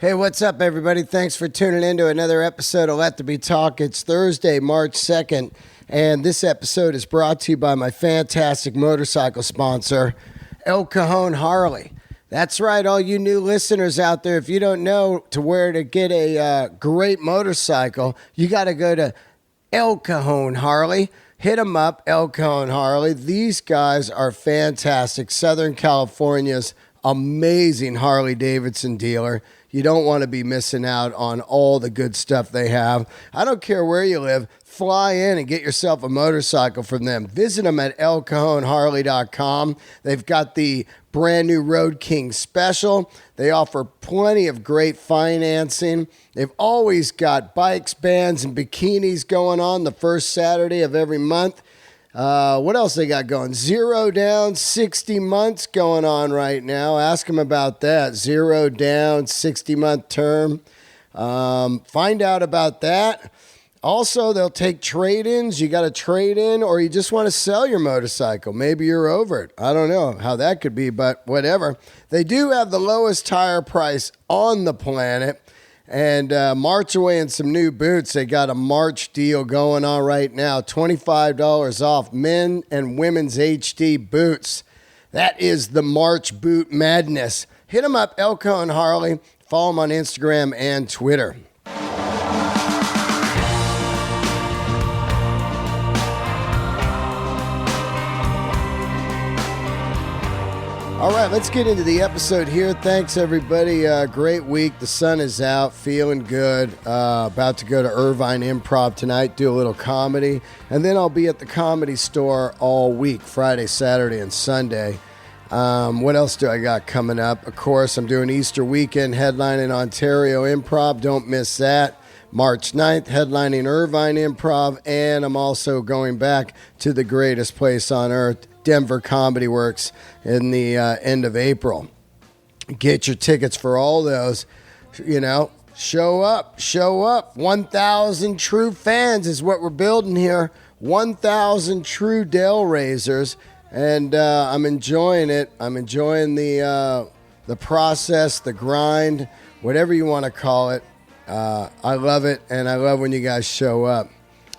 Hey, what's up, everybody? Thanks for tuning in to another episode of Let There Be Talk. It's Thursday, March 2nd, and this episode is brought to you by my fantastic motorcycle sponsor, El Cajon Harley. That's right, all you new listeners out there, if you don't know to where to get a great motorcycle, you got to go to El Cajon Harley. Hit them up, El Cajon Harley. These guys are fantastic. Southern California's amazing Harley-Davidson dealer. You don't want to be missing out on all the good stuff they have. I don't care where you live. Fly in and get yourself a motorcycle from them. Visit them at elcajonharley.com. They've got the brand new Road King special. They offer plenty of great financing. They've always got bikes, bands, and bikinis going on the first Saturday of every month. What else they got going? 0 down, 60 months going on right now. Ask them about that. 0 down, 60-month term. Find out about that. Also, they'll take trade-ins. You got a trade-in, or you just want to sell your motorcycle. Maybe you're over it. I don't know how that could be, but whatever. They do have the lowest tire price on the planet. And March away in some new boots. They got a March deal going on right now. $25 off men and women's HD boots. That is the March boot madness. Hit them up, El Cajon Harley. Follow them on Instagram and Twitter. All right, let's get into the episode here. Thanks, everybody. Great week. The sun is out, feeling good. About to go to Irvine Improv tonight, do a little comedy. And then I'll be at the Comedy Store all week, Friday, Saturday, and Sunday. What else do I got coming up? Of course, I'm doing Easter weekend headlining Ontario Improv. Don't miss that. March 9th, headlining Irvine Improv. And I'm also going back to the greatest place on earth, Denver Comedy Works, in the end of April. Get your tickets for all those. You know, show up. 1,000 true fans is what we're building here. 1,000 true Delraysers, and I'm enjoying it. I'm enjoying the process, the grind, whatever you want to call it. I love it, and I love when you guys show up.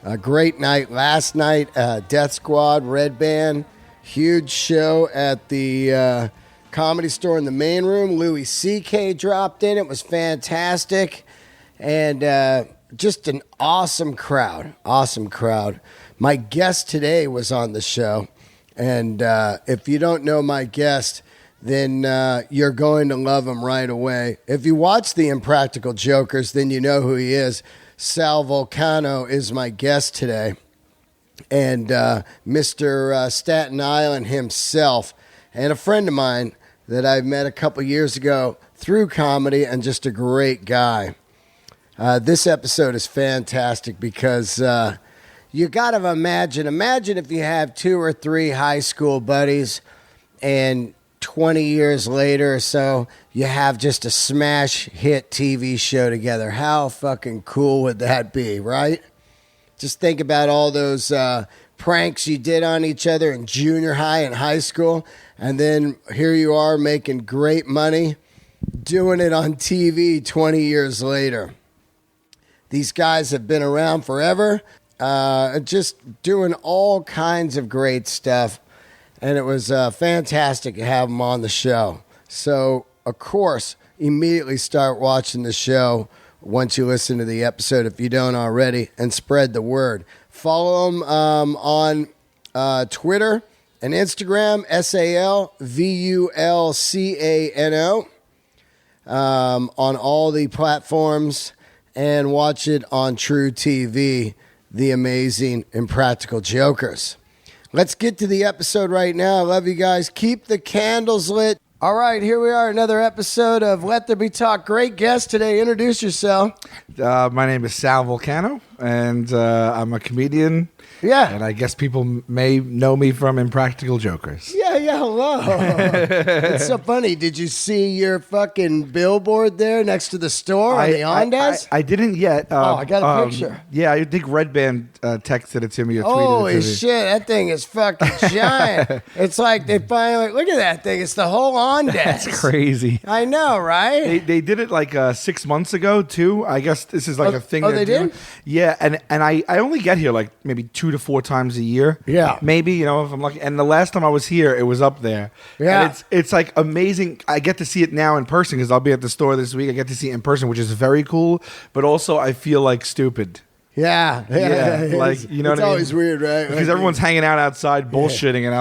A great night last night. Death Squad, Red Band. Huge show at the Comedy Store in the main room. Louis C.K. dropped in. It was fantastic. And just an awesome crowd. Awesome crowd. My guest today was on the show. And if you don't know my guest, then you're going to love him right away. If you watch the Impractical Jokers, then you know who he is. Sal Vulcano is my guest today. And Mr. Staten Island himself, and a friend of mine that I met a couple years ago through comedy, and just a great guy. This episode is fantastic because you got to imagine if you have 2 or 3 high school buddies and 20 years later or so, you have just a smash hit TV show together. How fucking cool would that be, right? Just think about all those pranks you did on each other in junior high and high school, and then here you are making great money doing it on TV 20 years later. These guys have been around forever, just doing all kinds of great stuff, and it was fantastic to have them on the show. So, of course, immediately start watching the show once you listen to the episode, if you don't already, and spread the word. Follow them on Twitter and Instagram, SalVulcano, on all the platforms, and watch it on True TV, the amazing Impractical Jokers. Let's get to the episode right now. I love you guys. Keep the candles lit. All right, here we are, another episode of Let There Be Talk. Great guest today. Introduce yourself. My name is Sal Vulcano, and I'm a comedian. Yeah. And I guess people may know me from Impractical Jokers. Yeah. yeah, hello. It's so funny. Did you see your fucking billboard there next to the store on the Ondas? I didn't yet. I got a picture. Yeah, I think Red Band texted it to me or tweeted it Holy to me. shit, that thing is fucking giant. It's like they finally, look at that thing. It's the whole Ondas. That's crazy. I know, right? They did it like 6 months ago too. I guess this is like a thing. Oh, they doing. did? Yeah, and I only get here like maybe 2 to 4 times a year. Yeah. Maybe, you know, if I'm lucky. And the last time I was here, it was up there. Yeah. And it's like amazing. I get to see it now in person because I'll be at the store this week. I get to see it in person, which is very cool. But also, I feel like stupid. Yeah. Like, you know what I mean? It's always weird, right? Because everyone's hanging out outside bullshitting, and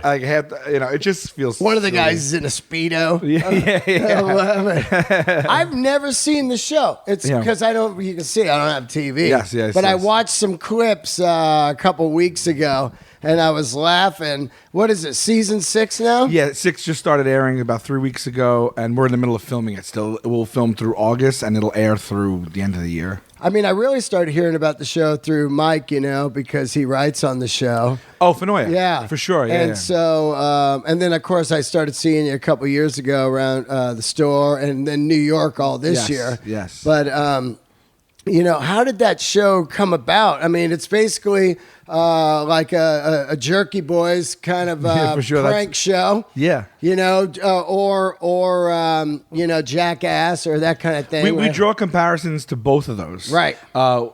I have, you know, it just feels. One of the silly. guys is in a Speedo. Yeah. I love it. I've never seen the show. It's because you can see, I don't have TV. Yes. But I watched some clips a couple weeks ago, and I was laughing. What is it, season 6 now? Yeah, 6 just started airing about 3 weeks ago, and we're in the middle of filming it still. It will film through August, and it'll air through the end of the year. I mean, I really started hearing about the show through Mike, you know, because he writes on the show. Oh, Fenoya. Yeah. For sure, yeah. And so, and then, of course, I started seeing you a couple years ago around the store, and then New York all this year. Yes. But, you know, how did that show come about? I mean, it's basically like a Jerky Boys kind of for sure. prank show. Yeah. You know, or you know, Jackass or that kind of thing. We draw comparisons to both of those. Right.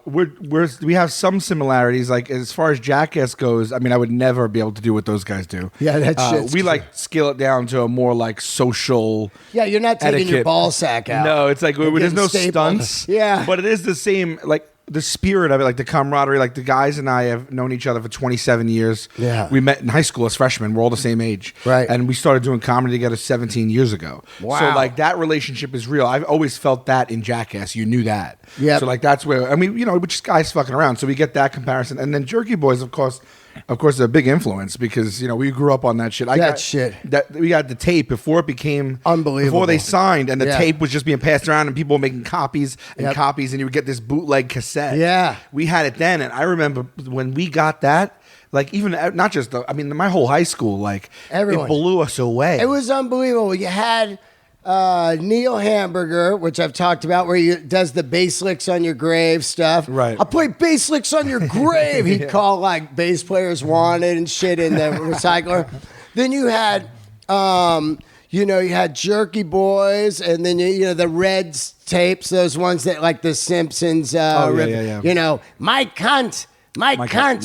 We have some similarities. Like as far as Jackass goes, I mean, I would never be able to do what those guys do. Yeah, that shit's we true. like scale it down to a more like social. Yeah, you're not taking your etiquette. ball sack out. No, it's like there's getting no stapled. stunts. Yeah. But it is the same, like the spirit of it, like the camaraderie. Like the guys and I have known each other for 27 years. Yeah. We met in high school as freshmen. We're all the same age. Right. And we started doing comedy together 17 years ago. Wow. So like that relationship is real. I've always felt that in Jackass. You knew that. Yep. So like that's where, I mean, you know, we're just guys fucking around. So we get that comparison. And then Jerky Boys, of course, is a big influence because, you know, we grew up on that shit. We got the tape before it became unbelievable. Before they signed, and the tape was just being passed around, and people were making copies and copies, and you would get this bootleg cassette. Yeah, we had it then, and I remember when we got that. Like even not just my whole high school, like everyone, it blew us away. It was unbelievable. You had Neil Hamburger, which I've talked about, where he does the bass licks on your grave stuff. Right. I'll play bass licks on your grave. He'd call like bass players wanted and shit in the recycler. Then you had, you know, you had Jerky Boys, and then you know the Reds tapes, those ones that like the Simpsons. You know, my cunt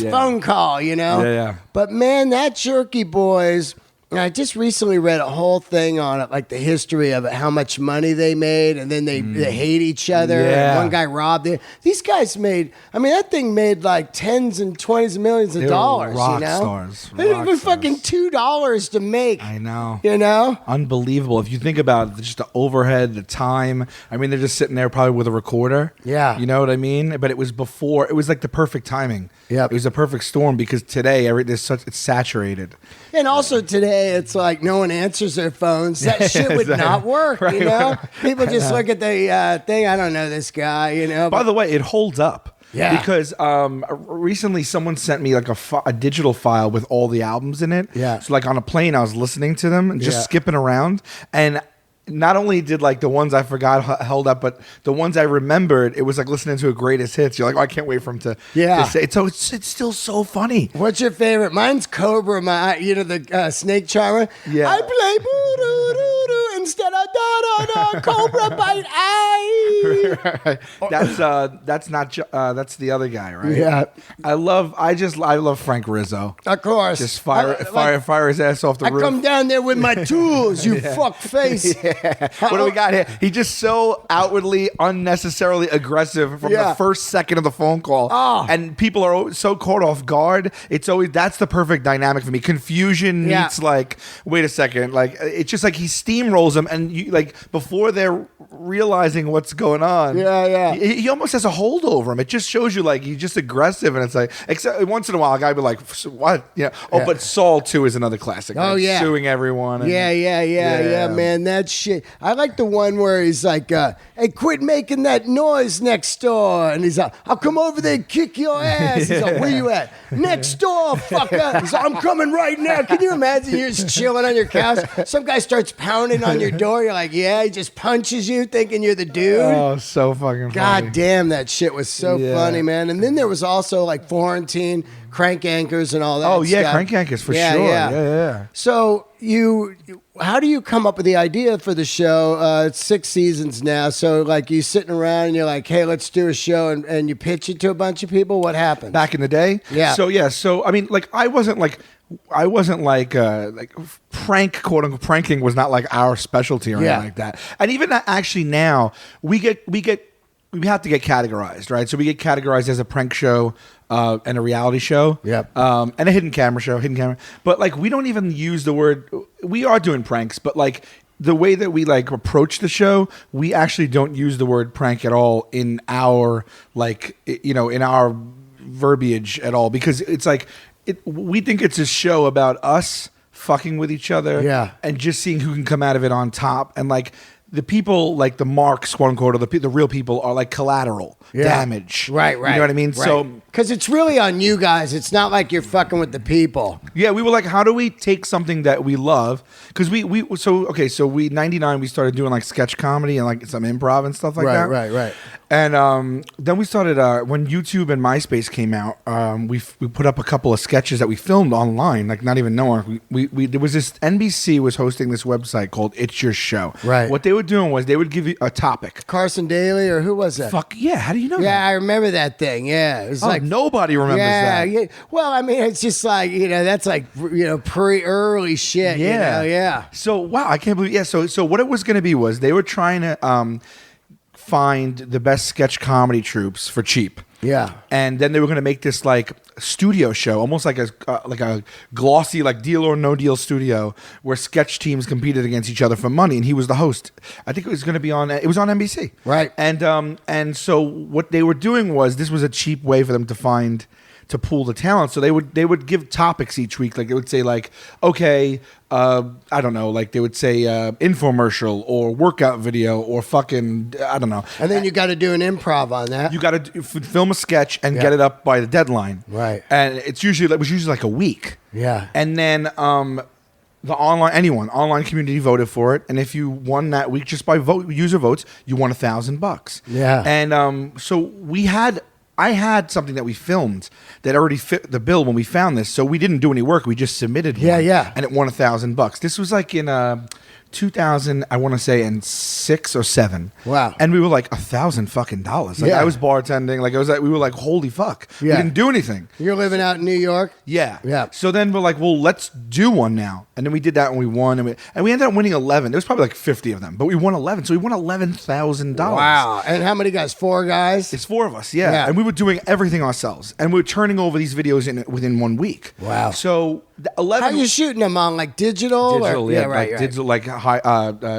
phone call. You know. Yeah. But man, that Jerky Boys. And I just recently read a whole thing on it, like the history of it, how much money they made, and then they hate each other. Yeah. And one guy robbed it. These guys made, I mean, that thing made like tens and 20s of millions of dollars. Rock you know? stars. It was fucking $2 to make. I know. You know? Unbelievable. If you think about it, just the overhead, the time. I mean, they're just sitting there probably with a recorder. Yeah. You know what I mean? But it was before. It was like the perfect timing. Yep. It was a perfect storm because today it's saturated. And also today, it's like no one answers their phones. That shit would not work, you know? People just look at the thing. I don't know this guy, you know? By the way, it holds up. Yeah. Because recently someone sent me like a digital file with all the albums in it. Yeah. So like on a plane, I was listening to them and just skipping around. And not only did like the ones I forgot held up, but the ones I remembered, it was like listening to a greatest hits. You're like, oh, I can't wait for him to say it. So it's still so funny. What's your favorite? Mine's Cobra, the snake charmer. Yeah. I play boo-doo-doo-doo instead of da-da-da, Cobra bite eye. That's the other guy, right? Yeah. I love Frank Rizzo. Of course. Just fire his ass off the roof. I come down there with my tools, you fuck face. What do we got here? He's just so outwardly, unnecessarily aggressive from the first second of the phone call. Oh. And people are so caught off guard. That's the perfect dynamic for me. Confusion meets like, wait a second. Like, it's just like he steamrolls them, and you like before they're realizing what's going going on? Yeah. He almost has a hold over him. It just shows you like he's just aggressive, and it's like, except once in a while, a guy be like, "What?" But Saul too is another classic. Oh, like, yeah. suing everyone. And, yeah, man, that shit. I like the one where he's like, "Hey, quit making that noise next door," and he's like, "I'll come over there and kick your ass." He's like, "Where you at?" "Next door, fucker." He's like, "I'm coming right now." Can you imagine you're just chilling on your couch? Some guy starts pounding on your door. You're like, "Yeah," he just punches you, thinking you're the dude. Oh, so fucking funny. God damn, that shit was so funny, man. And then there was also like Florentine, Crank Anchors, and all that. Oh yeah, stuff. Crank Anchors for sure. Yeah. So how do you come up with the idea for the show? It's 6 seasons now. So like you sitting around and you're like, "Hey, let's do a show," and you pitch it to a bunch of people. What happened? Back in the day? Yeah. So I mean, like I wasn't like prank, quote unquote, pranking was not like our specialty or anything like that. And even actually now we have to get categorized, right? So we get categorized as a prank show and a reality show. Yep. And a hidden camera. But like we don't even use the word. We are doing pranks, but like the way that we like approach the show, we actually don't use the word prank at all in our in our verbiage at all, because it's like we think it's a show about us fucking with each other, and just seeing who can come out of it on top, and like the people, like the marks, quote unquote, or the real people are like collateral damage. Right. You know what I mean? Right. So, because it's really on you guys. It's not like you're fucking with the people. yeah, we were like, how do we take something that we love? Because so we 99 we started doing like sketch comedy and like some improv and stuff like that. Right. And then we started when YouTube and MySpace came out. We put up a couple of sketches that we filmed online, like not even knowing. We there was this NBC was hosting this website called It's Your Show. Right. What they were doing was they would give you a topic. Carson Daly, or who was that? Fuck yeah! How do you know? Yeah, that? I remember that thing. Yeah, it was like nobody remembers that. Yeah. Well, I mean, it's just like that's like pre-early shit. Yeah. So wow, I can't believe. Yeah. So what it was going to be was they were trying to find the best sketch comedy troupes for cheap. Yeah. And then they were going to make this like studio show, almost like a glossy like Deal or No Deal studio where sketch teams competed against each other for money, and he was the host. I think it was going to be on NBC. Right. And so what they were doing was, this was a cheap way for them to pool the talent. So they would give topics each week. Like they would say like, okay, I don't know, like they would say infomercial or workout video or fucking, I don't know. And then you got to do an improv on that. You got to film a sketch and get it up by the deadline. Right. And it was usually like a week. Yeah. And then the online community voted for it, and if you won that week just by user votes, you won $1,000. Yeah. And so I had something that we filmed that already fit the bill when we found this, so we didn't do any work. We just submitted one, and it won $1,000. This was like in 2000, I want to say in 6 or 7. Wow. And we were like $1,000. Like I was bartending. Like we were like, holy fuck. We didn't do anything. You're living out in New York? Yeah. So then we're like, well, let's do one now. And then we did that and we won. And we ended up winning 11. There was probably like 50 of them, but we won 11. So we won $11,000. Wow. And how many guys? 4 guys? It's 4 of us, yeah. And we were doing everything ourselves. And we were turning over these videos within 1 week. Wow. So 11. How are you shooting them on like digital? Digital, or? yeah. Right. Digital, like high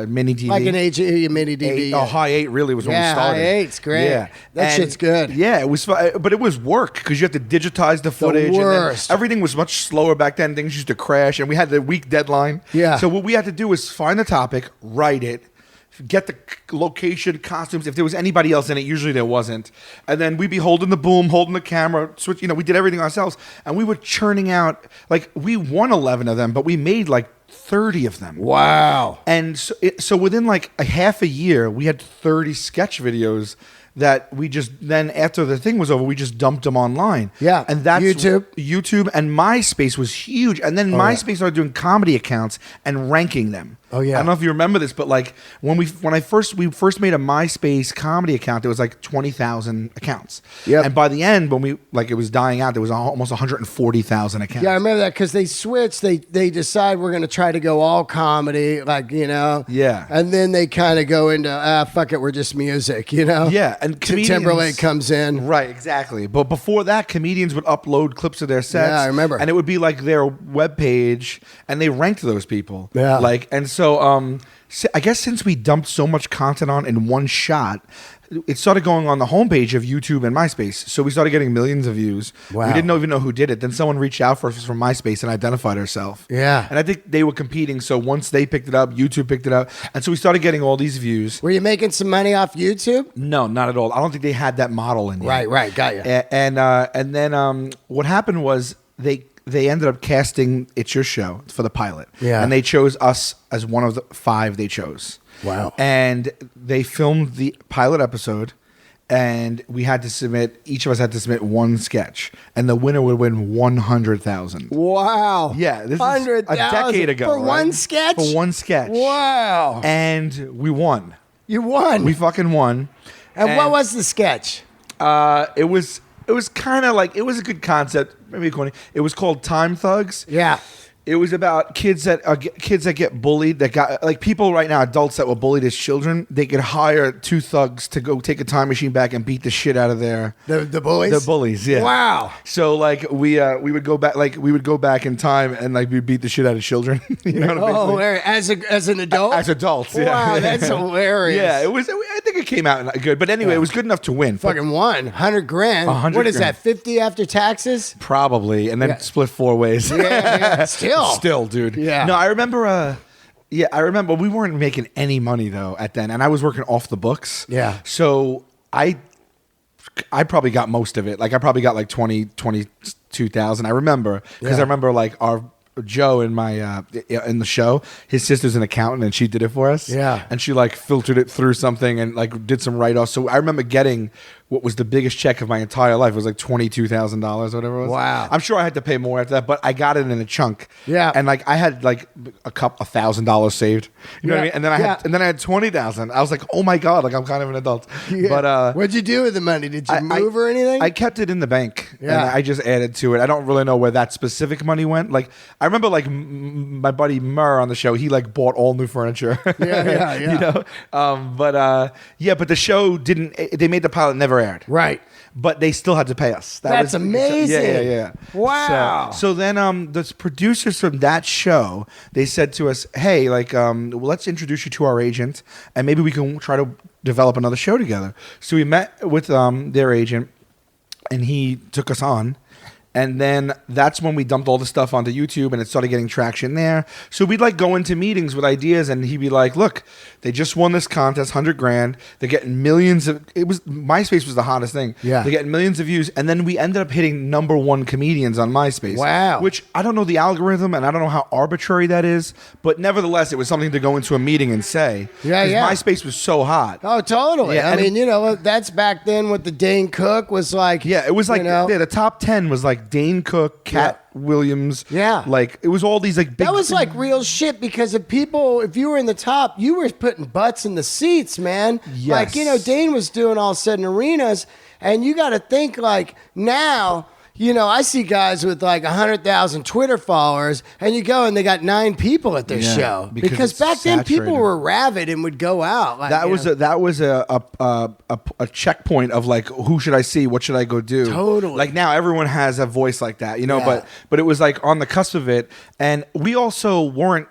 mini TV. Like an mini DV. High 8 really was when we started. High 8's great. Yeah. That shit's good. Yeah, it was fun, but it was work because you have to digitize the footage. The worst. And everything was much slower back then. Things used to crash, and we had the week deadline. Yeah. So what we had to do was find the topic, write it, get the location, costumes. If there was anybody else in it, usually there wasn't. And then we'd be holding the boom, holding the camera, switch. We did everything ourselves, and we were churning out. Like we won 11 of them, but we made like 30 of them. Wow. And so within like a half a year, we had 30 sketch videos that we just then, after the thing was over, we just dumped them online. Yeah. And that's YouTube and MySpace was huge. And then MySpace started doing comedy accounts and ranking them. Oh yeah. I don't know if you remember this, but like when we first made a MySpace comedy account, there was like 20,000 accounts. Yeah. And by the end, when it was dying out, there was almost 140,000 accounts. Yeah, I remember that because they switched. They decide we're going to try to go all comedy, like Yeah. And then they kind of go into fuck it, we're just music, Yeah, and Timberlake comes in. Right, exactly. But before that, comedians would upload clips of their sets. Yeah, I remember. And it would be like their webpage, and they ranked those people. Yeah. And so I guess since we dumped so much content on in one shot, it started going on the homepage of YouTube and MySpace. So we started getting millions of views. Wow. We didn't even know who did it. Then someone reached out for us from MySpace and identified herself. Yeah. And I think they were competing. So once they picked it up, YouTube picked it up. And so we started getting all these views. Were you making some money off YouTube? No, not at all. I don't think they had that model in yet. Right. Got you. And then what happened was they ended up casting It's Your Show for the pilot. Yeah. And they chose us as one of the 5 they chose. Wow. And they filmed the pilot episode, and we had to submit, each of us had to submit one sketch, and the winner would win 100,000. Wow. Yeah, this is a decade ago. For one sketch? For one sketch. Wow. And we won. You won. We fucking won. And what was the sketch? It was kind of like, it was a good concept, maybe corny. It was called Time Thugs. Yeah. It was about kids that get bullied, that got, like, people right now, adults that were bullied as children. They could hire 2 thugs to go take a time machine back and beat the shit out of their the bullies. The bullies, yeah. Wow. So like we would go back in time and like we beat the shit out of children. You know what I mean? As an adult. As adults, yeah. Wow, that's hilarious. Yeah, it was. I think it came out good, but anyway, it was good enough to win. Fucking won 100 grand. 100 What is grand. that? 50 after taxes? Probably, and then split 4 ways. Yeah. Still, dude. Yeah. No, I remember. I remember we weren't making any money though at then, and I was working off the books. Yeah. So I probably got most of it. Like I probably got like 22,000. I remember because I remember like our Joe in my in the show, his sister's an accountant and she did it for us. Yeah. And she like filtered it through something and like did some write-offs. So I remember getting what was the biggest check of my entire life. It was like $22,000 or whatever it was. Wow. I'm sure I had to pay more after that, but I got it in a chunk. Yeah. And like I had like $1,000 saved. You know what I mean? And then I had 20,000. I was like, oh my God, like I'm kind of an adult. Yeah. But what'd you do with the money? Did you move or anything? I kept it in the bank. Yeah. And I just added to it. I don't really know where that specific money went. Like I remember like my buddy Murr on the show, he like bought all new furniture. Yeah. You know? But the show they made the pilot, never aired. Right. But they still had to pay us. That's amazing. Yeah. Wow. So then the producers from that show, they said to us, hey, like, let's introduce you to our agent and maybe we can try to develop another show together. So we met with their agent and he took us on. And then that's when we dumped all the stuff onto YouTube and it started getting traction there. So we'd like go into meetings with ideas and he'd be like, look, they just won this contest, 100 grand. They're getting millions of, MySpace was the hottest thing. Yeah. They're getting millions of views. And then we ended up hitting #1 comedians on MySpace. Wow. Which I don't know the algorithm and I don't know how arbitrary that is. But nevertheless, it was something to go into a meeting and say. Yeah. MySpace was so hot. Oh, totally. Yeah, I mean, that's back then what the Dane Cook was like. Yeah, it was like the top 10 was like Dane Cook, Cat Williams. Yeah. Like it was all these like big. That was like real shit because if you were in the top, you were putting butts in the seats, man. Yes. Like, Dane was doing all sudden arenas, and you got to think like now. I see guys with like 100,000 Twitter followers, and you go and they got 9 people at their show because back then people were rabid and would go out. Like, that was a checkpoint of like, who should I see? What should I go do? Totally. Like now everyone has a voice like that, but it was like on the cusp of it, and we also weren't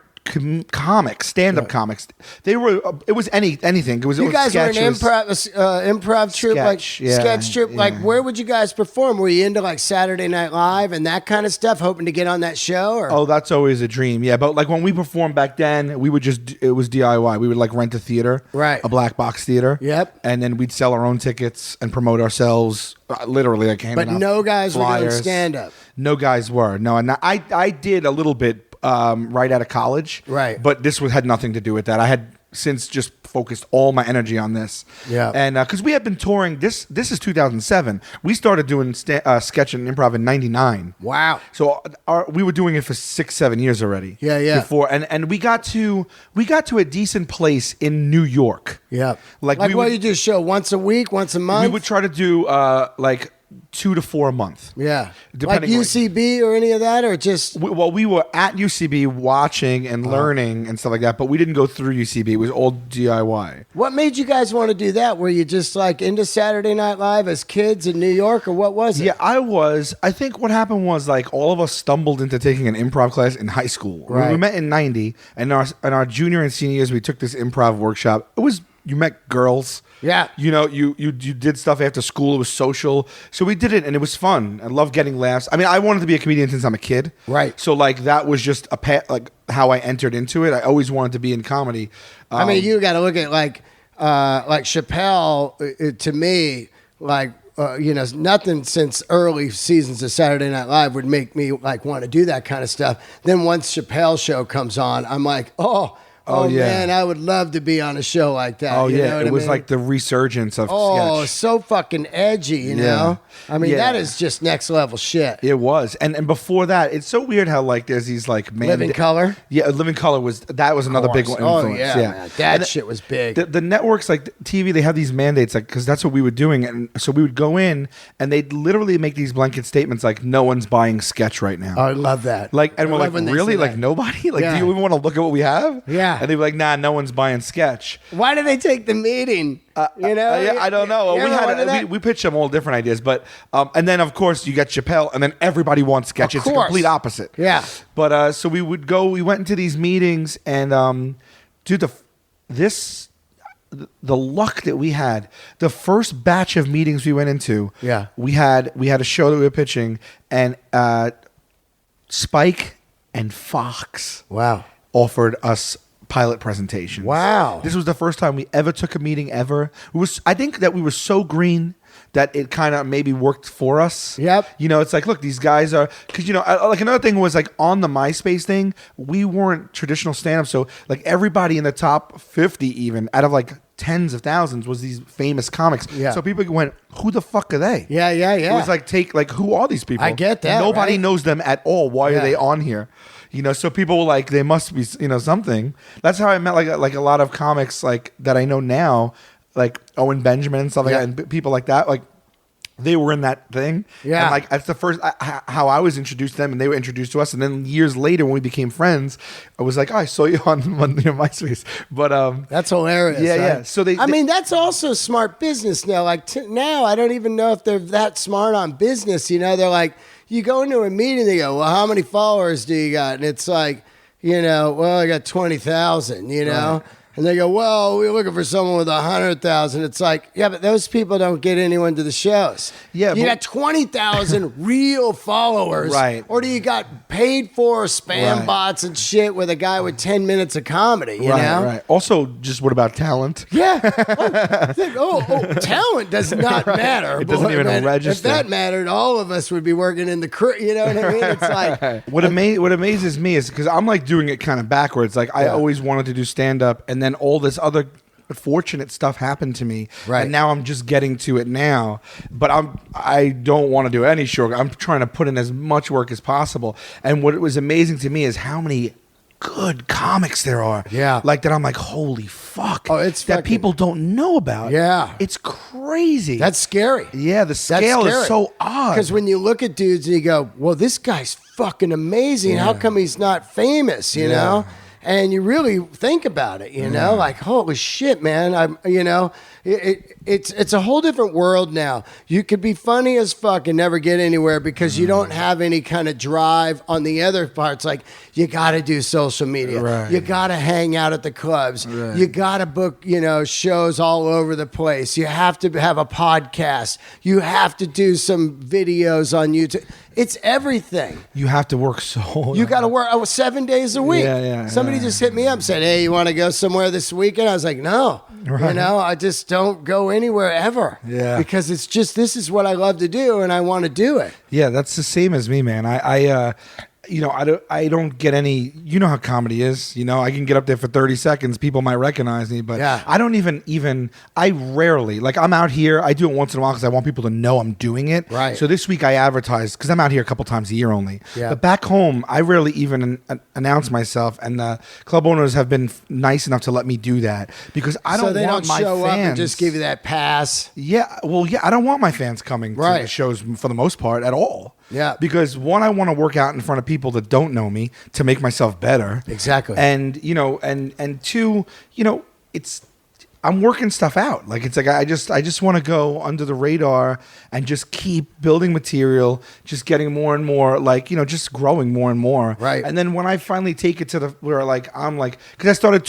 comics, stand-up comics. They were. It was anything. You guys were an improv troupe, sketch troupe. Like, where would you guys perform? Were you into like Saturday Night Live and that kind of stuff, hoping to get on that show? Or? Oh, that's always a dream. Yeah, but like when we performed back then, it was DIY. We would like rent a theater, right? A black box theater. Yep. And then we'd sell our own tickets and promote ourselves. Literally, like handing out no guys flyers. were doing stand-up. No guys were. No, and I did a little bit. Right out of college. Right. But this had nothing to do with that. I had since just focused all my energy on this. Yeah. And because we had been touring, this is 2007. We started doing sketch and improv in 99. Wow. So we were doing it for 6-7 years already. Yeah. Before and we got to a decent place in New York. Yeah. Like what you do? Show once a week, once a month. We would try to do like 2 to 4 a month. Yeah. Like UCB or any of that, or just... We were at UCB watching and learning and stuff like that, but we didn't go through UCB. It was all DIY. What made you guys want to do that? Were you just like into Saturday Night Live as kids in New York, or what was it? Yeah, I was. I think what happened was like all of us stumbled into taking an improv class in high school. Right. We met in 90, and in our junior and senior years, we took this improv workshop. You met girls. Yeah. You did stuff after school. It was social. So we did it, and it was fun. I love getting laughs. I mean, I wanted to be a comedian since I'm a kid. Right. So, like, that was just how I entered into it. I always wanted to be in comedy. I mean, you got to look at, like Chappelle, to me, like, nothing since early seasons of Saturday Night Live would make me, like, want to do that kind of stuff. Then once Chappelle's show comes on, I'm like, Oh, yeah. Man, I would love to be on a show like that. Oh, yeah. It was like the resurgence of sketch. So fucking edgy, you know? I mean, that is just next level shit. It was. And before that, it's so weird how, like, there's these, like... Living Color? Yeah, Living Color was another big one. Oh, yeah, man. That shit was big. The networks, like TV, they have these mandates, like, because that's what we were doing. And so we would go in, and they'd literally make these blanket statements, like, no one's buying sketch right now. Oh, I love that. Like, and we're like, really? Like, nobody? Like, do you even want to look at what we have? Yeah. And they'd be like, nah, no one's buying sketch. Why do they take the meeting? I don't know. We pitched them all different ideas, but and then of course you get Chappelle, and then everybody wants sketch. It's the complete opposite. Yeah. But so we would go. We went into these meetings, and dude, the luck that we had. The first batch of meetings we went into. Yeah. We had a show that we were pitching, and Spike and Fox. Wow. Offered us pilot presentations. Wow. This was the first time we ever took a meeting ever. I think that we were so green that it kind of maybe worked for us. Yep. It's like, look, these guys are... Because, like another thing was like on the MySpace thing, we weren't traditional stand-up. So like everybody in the top 50 even, out of like tens of thousands, was these famous comics. Yeah. So people went, who the fuck are they? Yeah. It was like, who are these people? I get that. Nobody knows them at all. Why are they on here? So people were like, they must be, something. That's how I met like a lot of comics like that I know now, like Owen Benjamin and stuff like that, and people like that. Like they were in that thing. Yeah. And like that's the first how I was introduced to them, and they were introduced to us. And then years later, when we became friends, I was like, oh, I saw you on MySpace. But that's hilarious. Yeah. So I mean, that's also smart business now. Like now, I don't even know if they're that smart on business. They're like. You go into a meeting, they go, well, how many followers do you got? And it's like, well, I got 20,000, Right. And they go, well, we're looking for someone with 100,000. It's like, yeah, but those people don't get anyone to the shows. Yeah, you got 20,000 real followers. Right. Or do you got paid for spam bots and shit with a guy with 10 minutes of comedy, you know? Right. Also, just what about talent? Yeah. Talent does not matter. It doesn't even register. If that mattered, all of us would be working in the crew. You know what I mean? It's like... What amazes me is because I'm like doing it kind of backwards. Like I always wanted to do stand-up, and then all this other fortunate stuff happened to me, right? And now I'm just getting to it now. But I don't want to do any short. I'm trying to put in as much work as possible. And what was amazing to me is how many good comics there are. Yeah, like that. I'm like, holy fuck! Oh, it's that people don't know about. Yeah, it's crazy. That's scary. Yeah, the scale is so odd. Because when you look at dudes and you go, well, this guy's fucking amazing. How come he's not famous? You know. And you really think about it, like, holy shit, man. It's a whole different world now. You could be funny as fuck and never get anywhere because you don't have any kind of drive on the other parts. Like, you got to do social media. Right. You got to hang out at the clubs. Right. You got to book, shows all over the place. You have to have a podcast. You have to do some videos on YouTube. It's everything. You have to work so. You got to work 7 days a week. Somebody just hit me up and said, "Hey, you want to go somewhere this weekend?" I was like, "No, I just don't go anywhere ever." Yeah, because this is what I love to do, and I want to do it. Yeah, that's the same as me, man. I I don't get any, you know how comedy is, I can get up there for 30 seconds. People might recognize me, but I don't I rarely, like I'm out here, I do it once in a while because I want people to know I'm doing it. Right. So this week I advertised because I'm out here a couple times a year only. Yeah. But back home, I rarely even announce myself, and the club owners have been nice enough to let me do that because I don't want my fans. So they don't show up and just give you that pass. Yeah. Well, yeah, I don't want my fans coming to the shows for the most part at all. Yeah. Because one, I want to work out in front of people that don't know me to make myself better. Exactly. And, and two, I'm working stuff out. Like it's like I just want to go under the radar and just keep building material, just getting more and more, just growing more and more. Right. And then when I finally take it to the where I'm because I started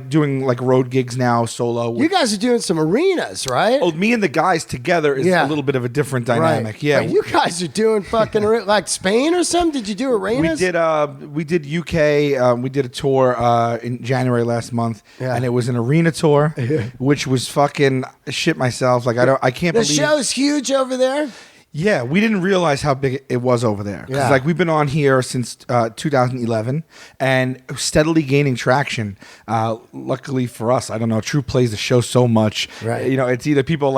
doing road gigs now solo. You guys are doing some arenas, right? Oh, me and the guys together is a little bit of a different dynamic. Right. Yeah. But you guys are doing fucking like Spain or something. Did you do arenas? We did UK. We did a tour in January last month, and it was an arena tour. Which was fucking shit myself. I can't believe the show's huge over there. Yeah, we didn't realize how big it was over there. Because we've been on here since 2011 and steadily gaining traction. Luckily for us, I don't know, True plays the show so much. Right. It's either people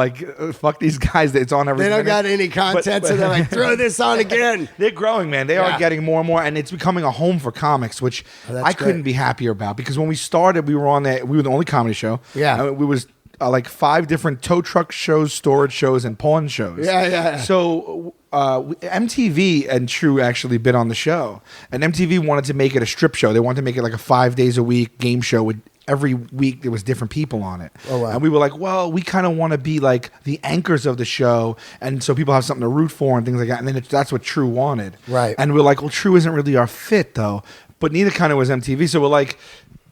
fuck these guys, it's on every They don't minute. got any content, so they're like, throw this on again. They're growing, man. They are getting more and more, and it's becoming a home for comics, which I couldn't be happier about. Because when we started, we were on there. We were the only comedy show. Yeah. We was 5 different tow truck shows, storage shows, and pawn shows. Yeah. So MTV and True actually been on the show, and MTV wanted to make it a strip show. They wanted to make it like a 5 days a week game show with every week there was different people on it. Oh, wow. And we were like, well, we kind of want to be like the anchors of the show, and so people have something to root for and things like that. And then that's what True wanted. Right. And we're like, well, True isn't really our fit though, but neither kind of was MTV. So we're like,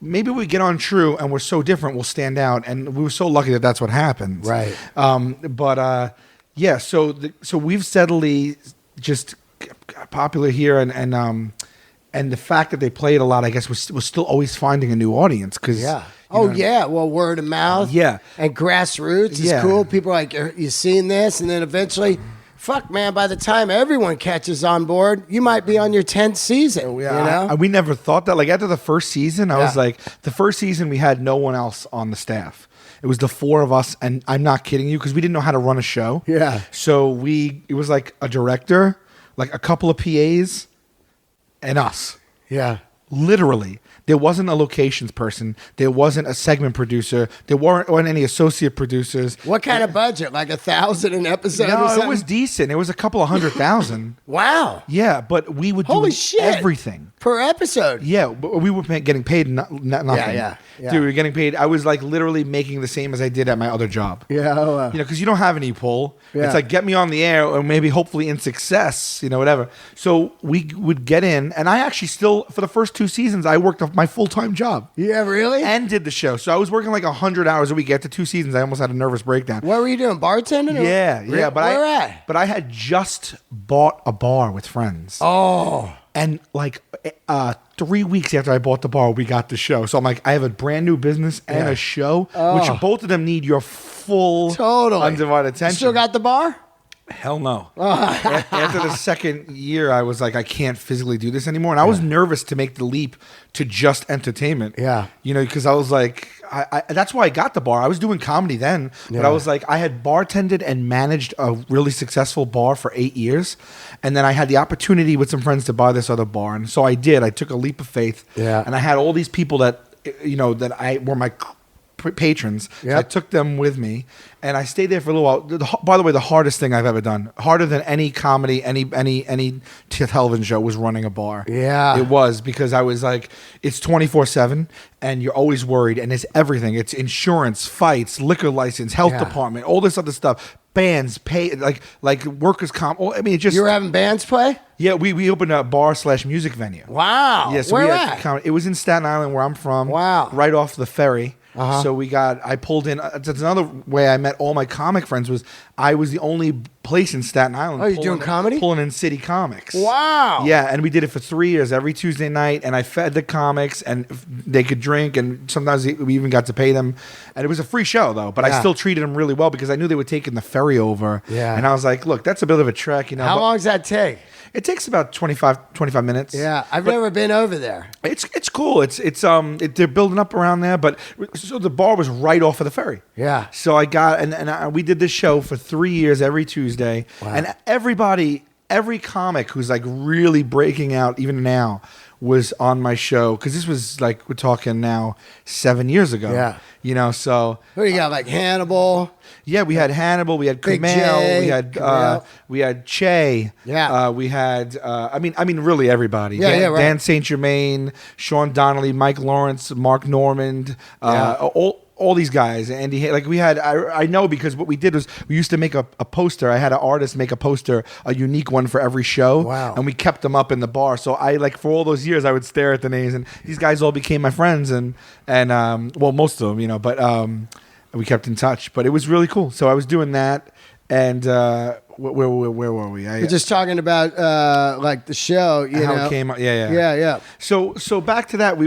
maybe we get on True and we're so different, we'll stand out. And we were so lucky that that's what happened. Right. So we've steadily just got popular here, and the fact that they played a lot, I guess, was still always finding a new audience. Well, word of mouth. Yeah. And grassroots is cool. People are like, you seen this? And then eventually, fuck, man, by the time everyone catches on board, you might be on your 10th season. We never thought that. Like, after the first season, I was like, the first season, we had no one else on the staff. It was the 4 of us, and I'm not kidding you, because we didn't know how to run a show. Yeah. So it was like a director, like a couple of PAs, and us. Yeah. Literally. There wasn't a locations person. There wasn't a segment producer. There weren't any associate producers. What kind of budget? Like $1,000 an episode? No, or something? it was decent. It was a couple of $100,000. Wow. Yeah, but we would do everything per episode. Yeah, but we were getting paid nothing. Yeah. Dude, we were getting paid. I was like literally making the same as I did at my other job. Yeah. Because you don't have any pull. Yeah. It's like, get me on the air, or maybe hopefully in success, whatever. So we would get in, and I actually still, for the first 2 seasons, I worked off my full-time job. Yeah, really? And did the show. So I was working like 100 hours a week. After 2 seasons, I almost had a nervous breakdown. What were you doing? Bartending? Yeah. But Where at? But I had just bought a bar with friends. Oh. And 3 weeks after I bought the bar, we got the show. So I'm like, I have a brand new business and a show, which both of them need your full, undivided attention. You still got the bar? Hell no. After the second year, I was like, I can't physically do this anymore. And I was nervous to make the leap to just entertainment. Yeah. Because I was like, that's why I got the bar. I was doing comedy then, but I was like, I had bartended and managed a really successful bar for 8 years. And then I had the opportunity with some friends to buy this other bar. And so I did. I took a leap of faith. Yeah. And I had all these people that were my patrons. Yep. So I took them with me, and I stayed there for a little while. By the way, the hardest thing I've ever done, harder than any comedy, any television show, was running a bar. Yeah. It was, because I was like, it's 24/7, and you're always worried, and it's everything. It's insurance, fights, liquor license, health department, all this other stuff. Bands pay, like workers' comp. I mean, it just. You were having bands play? Yeah, we opened a bar/music venue. Wow. Yes, where at? It was in Staten Island, where I'm from. Wow. Right off the ferry. Uh-huh. So I pulled in. That's another way I met all my comic friends. Was I was the only place in Staten Island. Oh, you're doing comedy? Pulling in city comics. Wow. Yeah, and we did it for 3 years, every Tuesday night, and I fed the comics, and they could drink, and sometimes we even got to pay them. And it was a free show, though, but I still treated them really well because I knew they were taking the ferry over. Yeah. And I was like, look, that's a bit of a trek, you know. How long does that take? It takes about 25 minutes. Yeah, I've never been over there. It's cool. They're building up around there, but so the bar was right off of the ferry. Yeah. So I got we did this show for 3 years every Tuesday, and every comic who's like really breaking out even now was on my show because this was like we're talking now 7 years ago. Yeah. You know, so Who do you got? Like Hannibal. yeah, we had Hannibal, we had Big Kumail, J, we had Che, Yeah. we had I mean really everybody. Yeah, right. Dan St. Germain, Sean Donnelly, Mike Lawrence, Mark Normand, all these guys. Andy, like we had, I know because what we did was we used to make a poster. I had an artist make a poster, a unique one for every show. Wow. And we kept them up in the bar. So I like for all those years I would stare at the names, and these guys all became my friends, and well, most of them, you know, but we kept in touch. But it was really cool. So I was doing that, and where were we? We're just talking about like the show, you how know. it came out. Yeah. So back to that.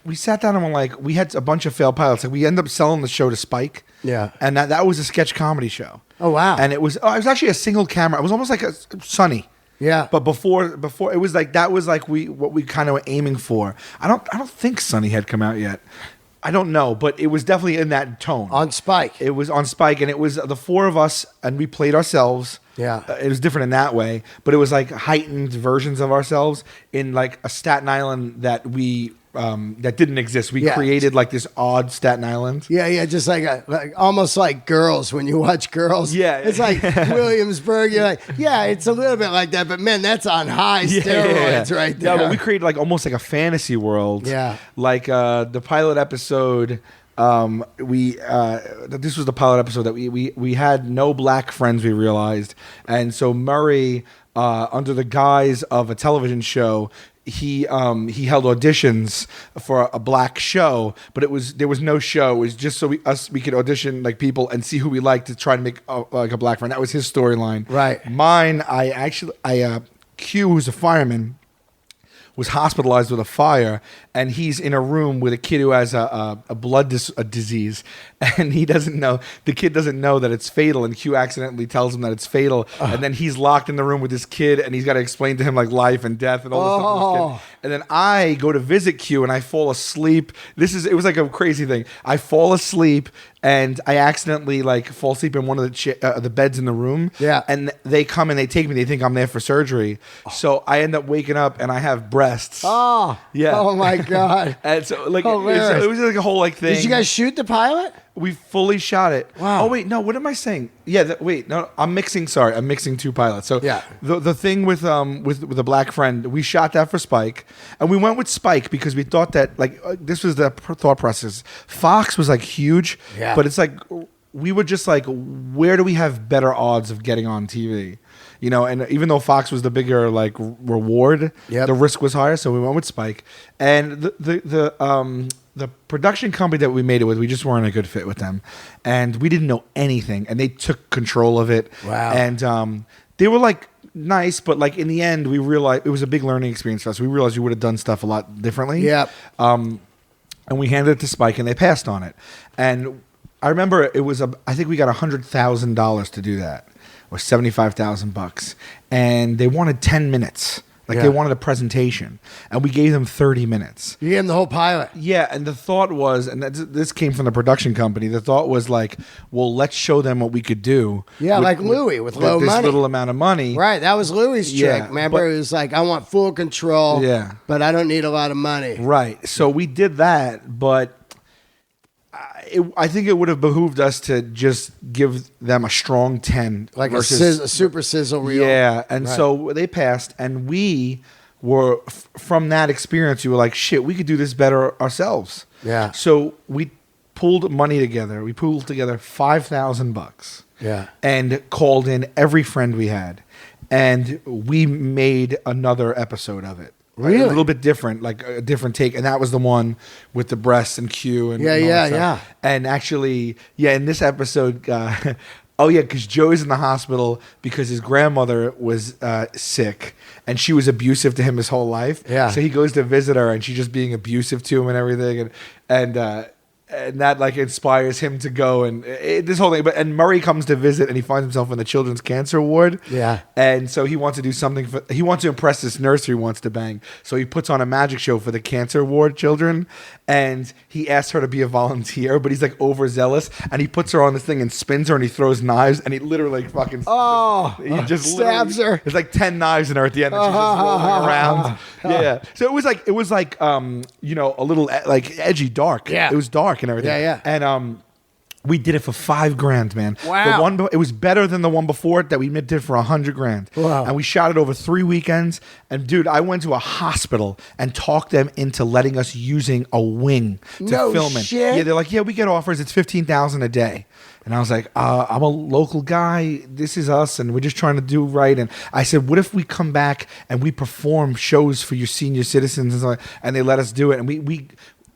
We sat down and we're like, we had a bunch of failed pilots. Like we ended up selling the show to Spike. Yeah. And that was a sketch comedy show. Oh wow. And it was actually a single camera. It was almost like a Sunny. Yeah. But before it was like that was like what we kind of were aiming for. I don't think Sunny had come out yet. I don't know, but it was definitely in that tone. On Spike. It was on Spike, and it was the four of us, and we played ourselves. Yeah. It was different in that way, but it was like heightened versions of ourselves in like a Staten Island that we that didn't exist. We created like this odd Staten Island. Yeah, just like almost like Girls when you watch Girls. Yeah. It's like Williamsburg. You're like, yeah, it's a little bit like that, but man, that's on high steroids right there. Yeah, but we created like almost like a fantasy world. Yeah. Like the pilot episode. This was the pilot episode that we had no black friends, we realized, and so Murray, under the guise of a television show, he held auditions for a black show, but there was no show. It was just so we could audition like people and see who we liked to try to make like a black friend. That was his storyline. Right. Mine, Q, who's a fireman, was hospitalized with a fire, and he's in a room with a kid who has a blood disease, and he doesn't know. The kid doesn't know that it's fatal, and Q accidentally tells him that it's fatal, and then he's locked in the room with this kid, and he's got to explain to him like life and death and all this stuff to this kid. And then I go to visit Q, and I fall asleep. It was like a crazy thing. I fall asleep, and I accidentally like fall asleep in one of the beds in the room. Yeah. And they come and they take me. They think I'm there for surgery. So I end up waking up and I have breasts. Oh. Yeah. Oh my God. And so like Hilarious. it was like a whole like thing. Did you guys shoot the pilot? We fully shot it. Wow. Oh wait, no. What am I saying? Yeah. Wait, no. I'm mixing. Sorry, I'm mixing two pilots. So yeah. The thing with the black friend, we shot that for Spike, and we went with Spike because we thought that like this was the thought process. Fox was like huge, but it's like we were just like, where do we have better odds of getting on TV? You know, and even though Fox was the bigger like reward, the risk was higher, so we went with Spike. And the production company that we made it with, we just weren't a good fit with them, and we didn't know anything, and they took control of it. Wow. And they were like nice, but like in the end, we realized it was a big learning experience for us. We realized we would have done stuff a lot differently. Yeah. And we handed it to Spike, and they passed on it. And I remember it was I think we got $100,000 to do that, or $75,000, and they wanted 10 minutes. Like they wanted a presentation, and we gave them 30 minutes. You gave them the whole pilot. Yeah, and the thought was, and this came from the production company, the thought was like, well, let's show them what we could do. Yeah, like Louis with low this money. little amount of money. Right, that was Louis' trick. Yeah, Remember, it was like, I want full control, but I don't need a lot of money. Right, so we did that, but I think it would have behooved us to just give them a strong 10. Like a super sizzle reel. Yeah, and so they passed, and we were, from that experience, you were like, shit, we could do this better ourselves. Yeah. So we pulled money together. We pulled together $5,000. Yeah. And called in every friend we had. And we made another episode of it. Really? A little bit different, like a different take. And that was the one with the breasts and Q and all that stuff. And actually, in this episode, Oh yeah, because Joey's in the hospital because his grandmother was sick and she was abusive to him his whole life. Yeah. So he goes to visit her and she's just being abusive to him and everything, and that like inspires him to go and this whole thing. And Murray comes to visit and he finds himself in the children's cancer ward. Yeah. And so he wants to do something he wants to impress this nurse who he wants to bang. So he puts on a magic show for the cancer ward children, and he asks her to be a volunteer, but he's like overzealous, and he puts her on this thing and spins her and he throws knives and he literally fucking he just stabs her. There's like 10 knives in her at the end and she's just rolling around. Yeah. So it was like you know, a little like edgy, dark. Yeah. It was dark and everything. Yeah. And we did it for $5,000, man. Wow. It was better than the one before it that we did for $100,000. Wow. And we shot it over 3 weekends. And dude, I went to a hospital and talked them into letting us using a wing to film it. Shit. Yeah, they're like, yeah, we get offers. It's $15,000 a day. And I was like, I'm a local guy. This is us, and we're just trying to do right. And I said, what if we come back and we perform shows for your senior citizens and so, and they let us do it? And we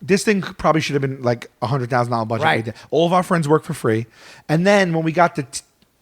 this thing probably should have been like $100,000 budget. Right. All of our friends work for free. And then when we got the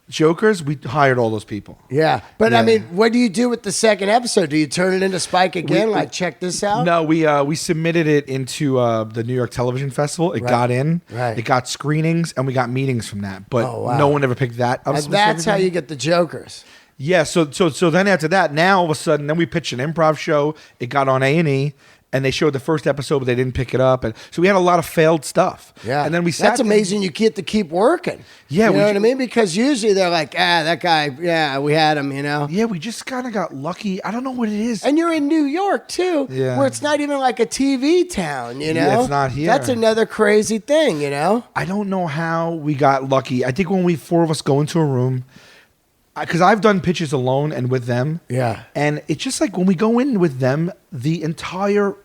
Jokers, we hired all those people. Yeah. But I mean, what do you do with the second episode? Do you turn it into Spike again? Like, check this out? No, we submitted it into the New York Television Festival. It got in. Right. It got screenings, and we got meetings from that. But no one ever picked that up. And that's how you get the Jokers. Yeah. So then after that, now all of a sudden, then we pitched an improv show. It got on A&E. And they showed the first episode, but they didn't pick it up, and so we had a lot of failed stuff. Yeah, and then we That's amazing. You get to keep working. Yeah, you know what I mean? Because usually they're like, that guy. Yeah, we had him. You know. Yeah, we just kind of got lucky. I don't know what it is. And you're in New York too, where it's not even like a TV town. You know, yeah, it's not here. That's another crazy thing. You know. I don't know how we got lucky. I think when we 4 of us go into a room. Because I've done pitches alone and with them. Yeah. And it's just like when we go in with them, the entire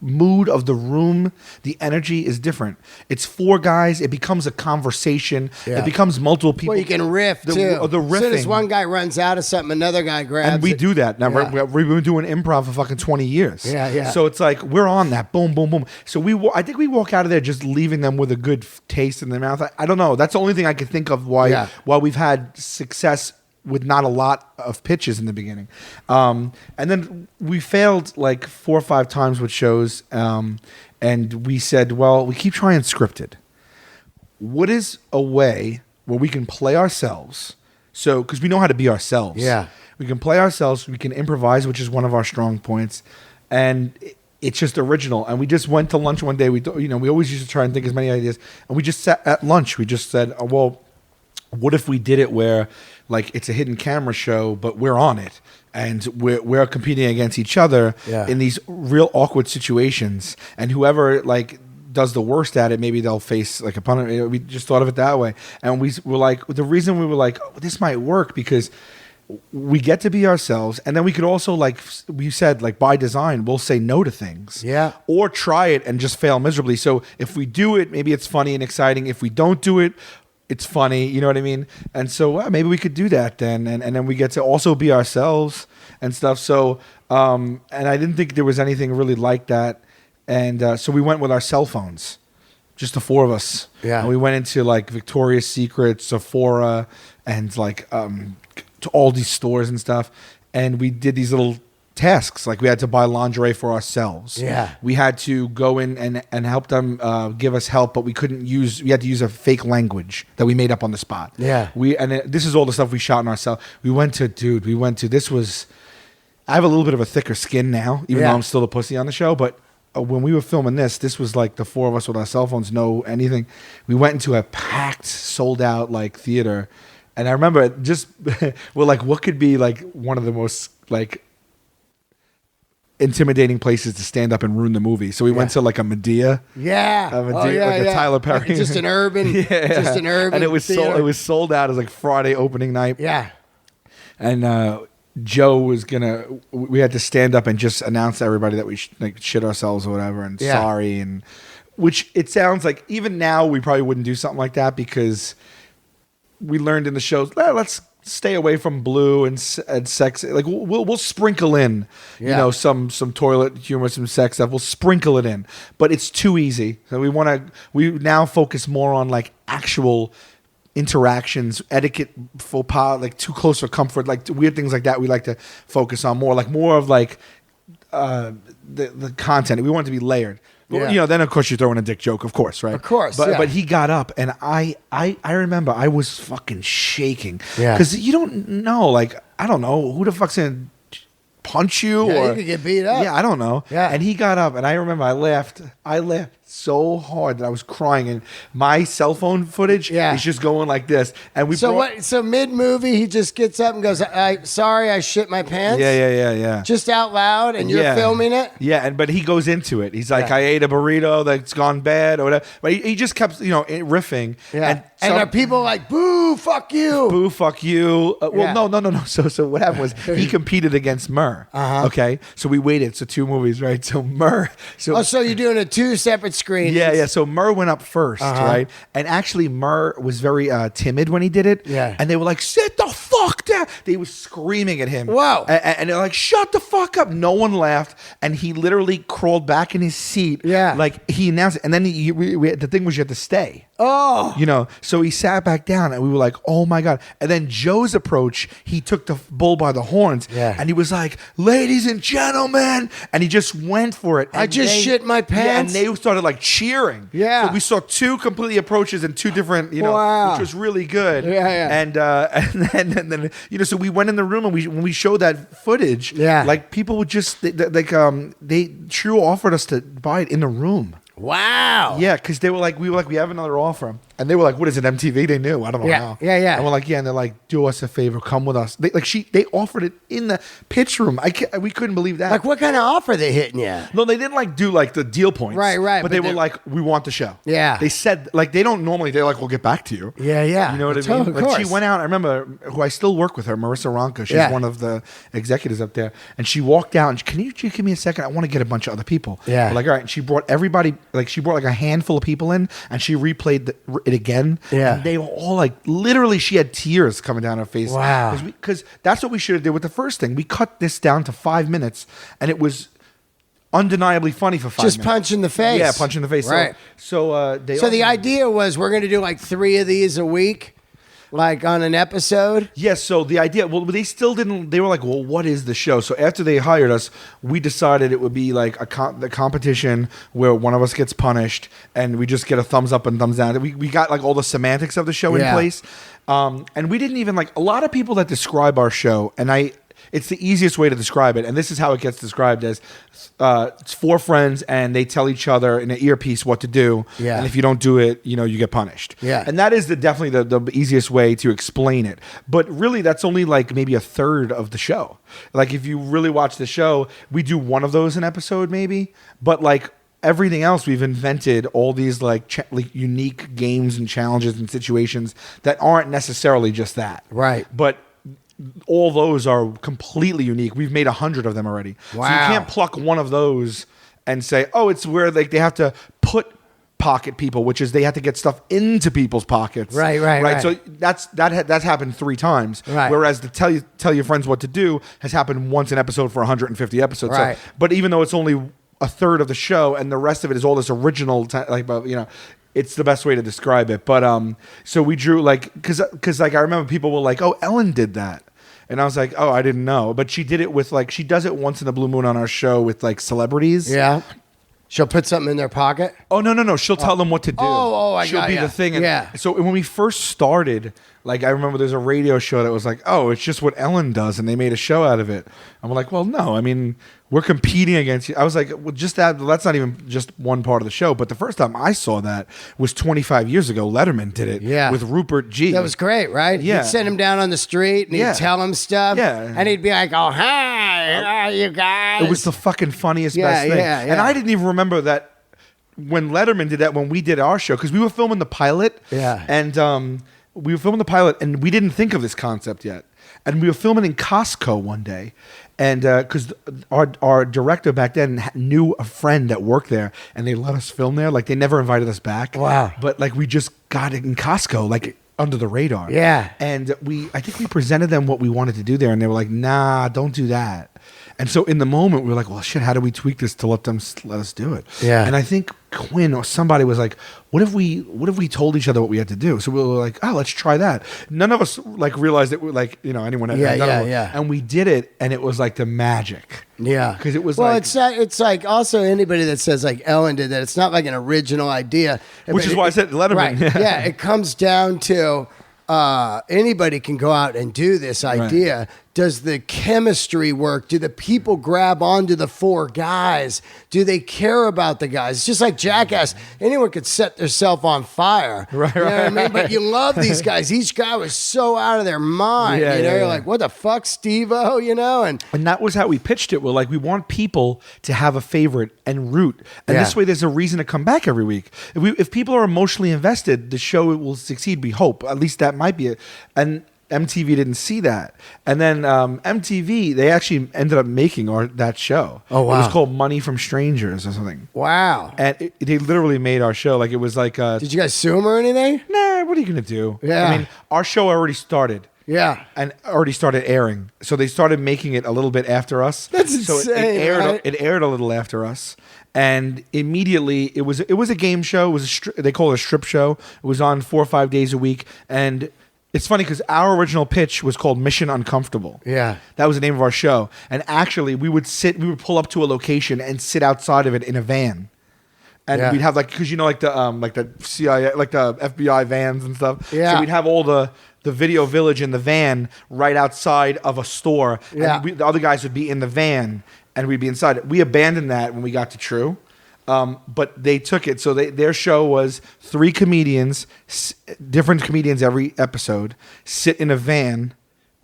mood of the room, the energy is different. It's 4 guys. It becomes a conversation. Yeah. It becomes multiple people. Well, you can riff too. The riffing. As soon as one guy runs out of something, another guy grabs and we it. do that. Now, we've been doing improv for fucking 20 years. Yeah. So it's like, we're on that. Boom, boom, boom. So I think we walk out of there just leaving them with a good taste in their mouth. I don't know. That's the only thing I can think of why we've had success with not a lot of pitches in the beginning. And then we failed like 4 or 5 times with shows. And we said, well, we keep trying scripted. What is a way where we can play ourselves? So, because we know how to be ourselves. Yeah. We can play ourselves. We can improvise, which is one of our strong points. And it's just original. And we just went to lunch one day. We always used to try and think as many ideas. And we just sat at lunch. We just said, well, what if we did it where like it's a hidden camera show, but we're on it and we're competing against each other in these real awkward situations, and whoever like does the worst at it, maybe they'll face like opponent. We just thought of it that way, and we were like, the reason we were like, oh, this might work because we get to be ourselves, and then we could also, like we said, like by design, we'll say no to things, or try it and just fail miserably. So if we do it, maybe it's funny and exciting. If we don't do it, it's funny, you know what I mean? And so maybe we could do that then. And then we get to also be ourselves and stuff. So, and I didn't think there was anything really like that. And so we went with our cell phones, just the 4 of us. Yeah. And we went into like Victoria's Secret, Sephora, and like to all these stores and stuff. And we did these little tasks, like we had to buy lingerie for ourselves. Yeah, we had to go in and help them give us help, but we had to use a fake language that we made up on the spot. This is all the stuff we shot in ourselves. This was, I have a little bit of a thicker skin now, even though I'm still a pussy on the show, but when we were filming this was like the 4 of us with our cell phones, no anything. We went into a packed, sold out like theater, and I remember just we're like, what could be like one of the most like intimidating places to stand up and ruin the movie. So we went to like a Medea. A Tyler Perry. Just an urban. Just an urban. And it was sold out. It was like Friday opening night. Yeah. And Joe was we had to stand up and just announce to everybody that we shit ourselves or whatever and sorry, and which it sounds like even now we probably wouldn't do something like that because we learned in the shows, let's stay away from blue and sex. Like we'll sprinkle in, some toilet humor, some sex stuff. We'll sprinkle it in, but it's too easy. So we now focus more on like actual interactions, etiquette, faux pas, like too close for comfort, like weird things like that. We like to focus on more of like the content. We want it to be layered. But, then of course you throw in a dick joke, of course, right? Of course, but he got up, and I remember I was fucking shaking, because you don't know, like I don't know who the fuck's gonna punch you, or you could get beat up. Yeah, I don't know. Yeah, and he got up, and I remember I laughed so hard that I was crying, and my cell phone footage is just going like this. And we so mid movie he just gets up and goes, sorry, I shit my pants. Yeah. Just out loud, and you're filming it. Yeah, but he goes into it. He's like, I ate a burrito that's gone bad or whatever. But he just kept riffing. Yeah. And are people like, boo, fuck you. Boo, fuck you. No. So what happened was he competed against Murr. Okay. So we waited. So 2 movies, right? So Murr. So you're doing 2 separate screenings. Yeah. So Murr went up first, right? And actually Murr was very timid when he did it. Yeah. And they were like, sit the fuck down. They were screaming at him. Whoa. And they're like, shut the fuck up. No one laughed. And he literally crawled back in his seat. Yeah. Like he announced it. And then the thing was you had to stay. Oh. So he sat back down, and we were like, oh my God. And then Joe's approach, he took the bull by the horns, and he was like, ladies and gentlemen, and he just went for it. I just shit my pants. Yeah, and they started like cheering. Yeah. So we saw 2 completely approaches and 2 different, which was really good. Yeah. And then so we went in the room, and when we showed that footage, like people would just, they True offered us to buy it in the room. Wow. Yeah, because we were like, we have another offer. And they were like, what is it, MTV? They knew. I don't know how. Yeah. And we're like, and they're like, do us a favor, come with us. They offered it in the pitch room. We couldn't believe that. Like, what kind of offer they hitting you? No, they didn't do the deal points. Right. But they were like, we want the show. Yeah. They said, they don't normally, they're like, we'll get back to you. Yeah. You know what I mean? Of course. She went out, I remember, who I still work with her, Marissa Ronca. She's one of the executives up there. And she walked out, and can you give me a second? I want to get a bunch of other people. Yeah. We're like, all right. And she brought everybody, she brought a handful of people in, and she replayed it again. Yeah. And they were all literally, she had tears coming down her face. Wow. Because that's what we should have did with the first thing. We cut this down to 5 minutes, and it was undeniably funny for 5 minutes. Just punch in the face. Yeah, punch in the face. Right. So the idea was we're going to do 3 of these a week. Like on an episode? Yes, so the idea, they still didn't, they were like, well, what is the show? So after they hired us, we decided it would be like the competition where one of us gets punished, and we just get a thumbs up and thumbs down. We got all the semantics of the show in place. And we didn't even a lot of people that describe our show, and it's the easiest way to describe it, and this is how it gets described as it's 4 friends, and they tell each other in an earpiece what to do, and if you don't do it, you get punished. Yeah. And that is definitely the easiest way to explain it. But really, that's only maybe a third of the show. If you really watch the show, we do one of those an episode maybe, but everything else, we've invented all these unique games and challenges and situations that aren't necessarily just that. Right. But all those are completely unique. We've made 100 of them already. Wow. So you can't pluck one of those and say, oh, it's where they have to put pocket people, which is they have to get stuff into people's pockets. Right. So that's happened 3 times. Right. Whereas the tell your friends what to do has happened once an episode for 150 episodes. Right. So, but even though it's only a third of the show, and the rest of it is all this original, it's the best way to describe it. But so we drew because I remember people were like, oh, Ellen did that. And I was like, oh, I didn't know. But she did it with she does it once in the blue moon on our show with celebrities. Yeah. She'll put something in their pocket? Oh, no. She'll tell them what to do. She'll be the thing. And so when we first started, I remember there's a radio show that was it's just what Ellen does. And they made a show out of it. And we're like, well, no, I mean, we're competing against you. I was like, well, just that's not even just one part of the show. But the first time I saw that was 25 years ago. Letterman did it with Rupert G. That was great, right? Yeah. He'd send him down on the street and he'd tell him stuff. Yeah. And he'd be like, oh, hi, you guys. It was the fucking funniest best thing. Yeah. And I didn't even remember that when Letterman did that when we did our show, because we were filming the pilot. Yeah. And we were filming the pilot, and we didn't think of this concept yet. And we were filming in Costco one day, and because our director back then knew a friend that worked there, and they let us film there. They never invited us back. Wow. But we just got it in Costco, under the radar. Yeah. And I think we presented them what we wanted to do there, and they were like, nah, don't do that. And so in the moment, we were like, well, shit, how do we tweak this to let us do it? Yeah. And I think Quinn or somebody was like, what if we told each other what we had to do? So we were like, oh, let's try that. None of us like realized that anyone had done it. Yeah. And we did it, and it was like the magic. Yeah. Because it was it's like also anybody that says like Ellen did that, it's not like an original idea. Which is why I said Letterman. Right. Yeah, it comes down to anybody can go out and do this idea. Right. Does the chemistry work? Do the people grab onto the four guys? Do they care about the guys? It's just like Jackass. Anyone could set themselves on fire. Right, you know what I mean? But you love these guys. Each guy was so out of their mind. You're like, what the fuck, Steve-O? And that was how we pitched it. We're like, we want people to have a favorite and root. And this way there's a reason to come back every week. If people are emotionally invested, the show will succeed, we hope. At least that might be it. And MTV didn't see that. And then MTV, they actually ended up making that show. Oh, wow. It was called Money from Strangers or something. Wow. And they literally made our show. Like, it was like... Did you guys sue them or anything? Nah, what are you going to do? Yeah. I mean, our show already started. Yeah. And already started airing. So they started making it a little bit after us. That's insane, so right? It aired a little after us. And immediately, it was a game show. It was they call it a strip show. It was on 4 or 5 days a week. And... it's funny because our original pitch was called Mission Uncomfortable. Yeah. That was the name of our show. And actually, we would pull up to a location and sit outside of it in a van. And we'd have because like the CIA, like the FBI vans and stuff. Yeah. So we'd have all the video village in the van right outside of a store. Yeah. And the other guys would be in the van and we'd be inside. We abandoned that when we got to True. But they took it. So their show was 3 comedians, different comedians every episode, sit in a van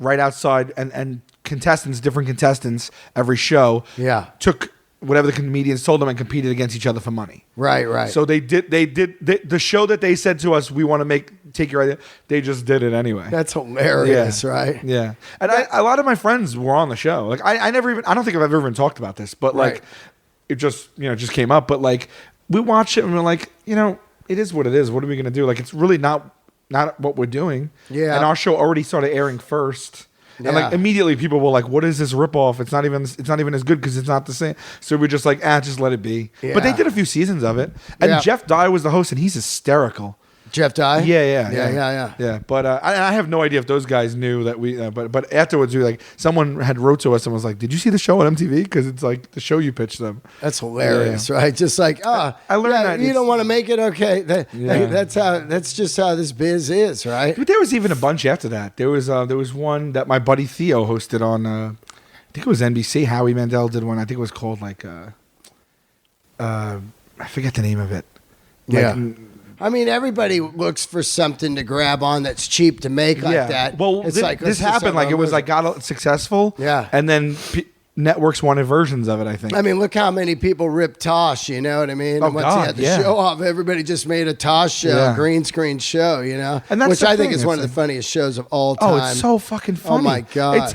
right outside, and different contestants every show. Yeah. Took whatever the comedians told them and competed against each other for money. Right. So they did the show that they said to us, we want to take your idea. They just did it anyway. That's hilarious, right? Yeah. And a lot of my friends were on the show. Like I don't think I've ever even talked about this, but like. It just came up, but like we watched it and we're like, it is what it is. What are we gonna do? Like it's really not what we're doing. Yeah. And our show already started airing first, and like immediately people were like, "What is this ripoff? It's not even as good because it's not the same." So we're just like, just let it be. Yeah. But they did a few seasons of it, and Jeff Dye was the host, and he's hysterical. Jeff Dye? Yeah. But I have no idea if those guys knew that we. But afterwards, someone had wrote to us and was like, "Did you see the show on MTV? Because it's like the show you pitched them." That's hilarious, right? Just like, I learned that you don't want to make it. Okay, that's just how this biz is, right? But there was even a bunch after that. There was one that my buddy Theo hosted on. I think it was NBC. Howie Mandel did one. I think it was called like. I forget the name of it. I mean, everybody looks for something to grab on that's cheap to make like that. Well, this happened. Like it was like got successful. Yeah. And then networks wanted versions of it, I think. I mean, look how many people ripped Tosh, you know what I mean? Oh, and once he had the show off, everybody just made a Tosh show, green screen show, And that's which I think is one of the funniest shows of all time. Oh, it's so fucking funny. Oh my God.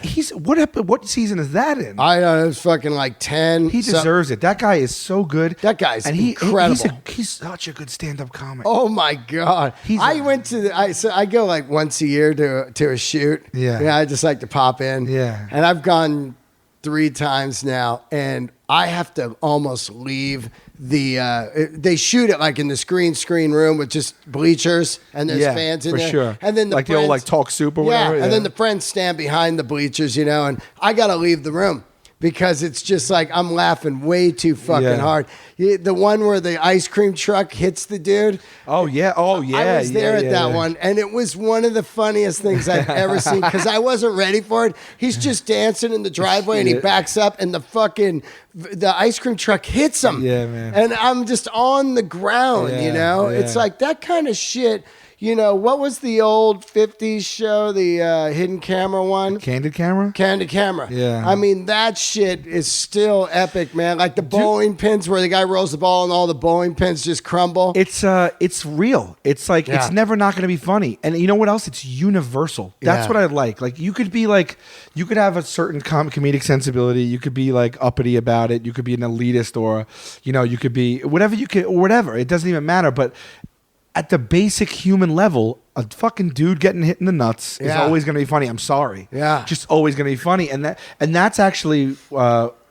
What season is that in? I don't know, it's fucking like 10. He deserves it. That guy is so good. That guy's incredible. He's such a good stand-up comic. Oh my God. I go like once a year to a shoot. Yeah. I just like to pop in. Yeah. And I've gone 3 times now, and I have to almost leave they shoot it like in this green screen room with just bleachers, and there's fans in there. Sure. And then the old like Talk Soup or whatever. And then the friends stand behind the bleachers, and I got to leave the room. Because it's just like I'm laughing way too fucking hard. The one where the ice cream truck hits the dude. Oh yeah. I was there at that one, and it was one of the funniest things I've ever seen because I wasn't ready for it. He's just dancing in the driveway, and he backs up, and the ice cream truck hits him. Yeah, man. And I'm just on the ground. Yeah. It's like that kind of shit. What was the old 50s show, the hidden camera one? Candid Camera? Candid Camera. Yeah. I mean, that shit is still epic, man. Like the bowling pins where the guy rolls the ball and all the bowling pins just crumble. It's real. It's like, it's never not going to be funny. And you know what else? It's universal. That's what I like. Like, you could have a certain comedic sensibility. You could be like uppity about it. You could be an elitist or, you could be whatever. It doesn't even matter. But at the basic human level, a fucking dude getting hit in the nuts is always going to be funny. I'm sorry. Yeah. Just always going to be funny. And that's actually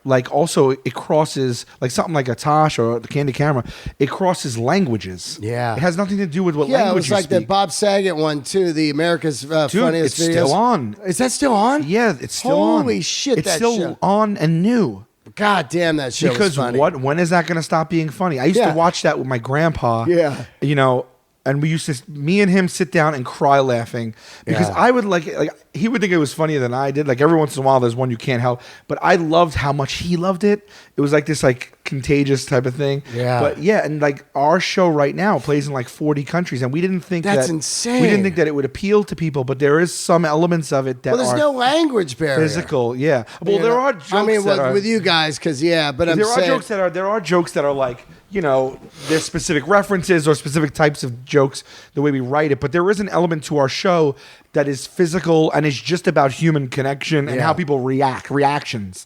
like also it crosses like something like a Tosh or the Candy Camera. It crosses languages. Yeah. It has nothing to do with what Yeah, language it was you like speak. the Bob Saget one too, the America's Funniest it's Videos. still on. Is that still on? Yeah, it's still on. Holy shit, it's that still show. on and new. God damn, that show Because was funny. when is that going to stop being funny? I used to watch that with my grandpa. Yeah. You know, and we used to, me and him sit down and cry laughing because I would like he would think it was funnier than I did. Like every once in a while, there's one you can't help, but I loved how much he loved it. It was like this like contagious type of thing. Yeah. But yeah, and like our show right now plays in like 40 countries, and we didn't think That's that insane. We didn't think that it would appeal to people, but there is some elements of it that there's are no language barrier. physical. Yeah. Well, there are jokes. I mean, that are, with you guys, because but I'm there saying are jokes that are like, you know, there's specific references or specific types of jokes the way we write it, but there is an element to our show that is physical and is just about human connection and how people reactions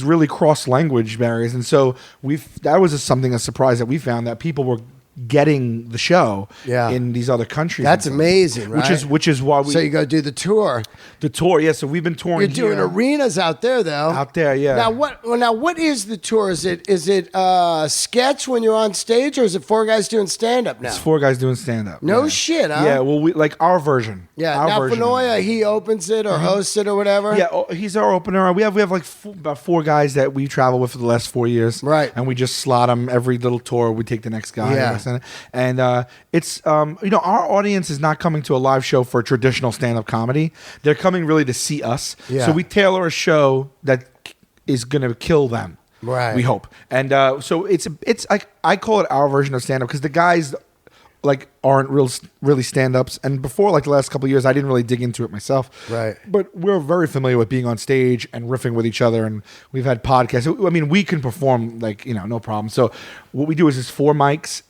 really cross language barriers. And so that was a surprise that we found, that people were getting the show in these other countries. That's amazing, right? Which is why we. So you go do the tour. The tour, yeah. So we've been touring. You're doing arenas out there, though. Out there, yeah. Now what is the tour? Is it sketch when you're on stage, or is it 4 guys doing stand up now? It's 4 guys doing stand up. No shit, huh? Yeah. Well, we like our version. Yeah. Our Now version. Fenoya, he opens it or hosts it or whatever. Yeah, he's our opener. We have like about 4 guys that we travel with for the last 4 years. Right. And we just slot them every little tour. We take the next guy. Yeah. And it's you know, our audience is not coming to a live show for traditional stand-up comedy. They're coming really to see us. Yeah. So we tailor a show that is going to kill them. Right. We hope. And so it's like, I call it our version of stand-up because the guys like aren't really stand-ups, and before like the last couple of years I didn't really dig into it myself, right? But we're very familiar with being on stage and riffing with each other, and we've had podcasts. I mean, we can perform like, you know, no problem. So what we do is 4 mics.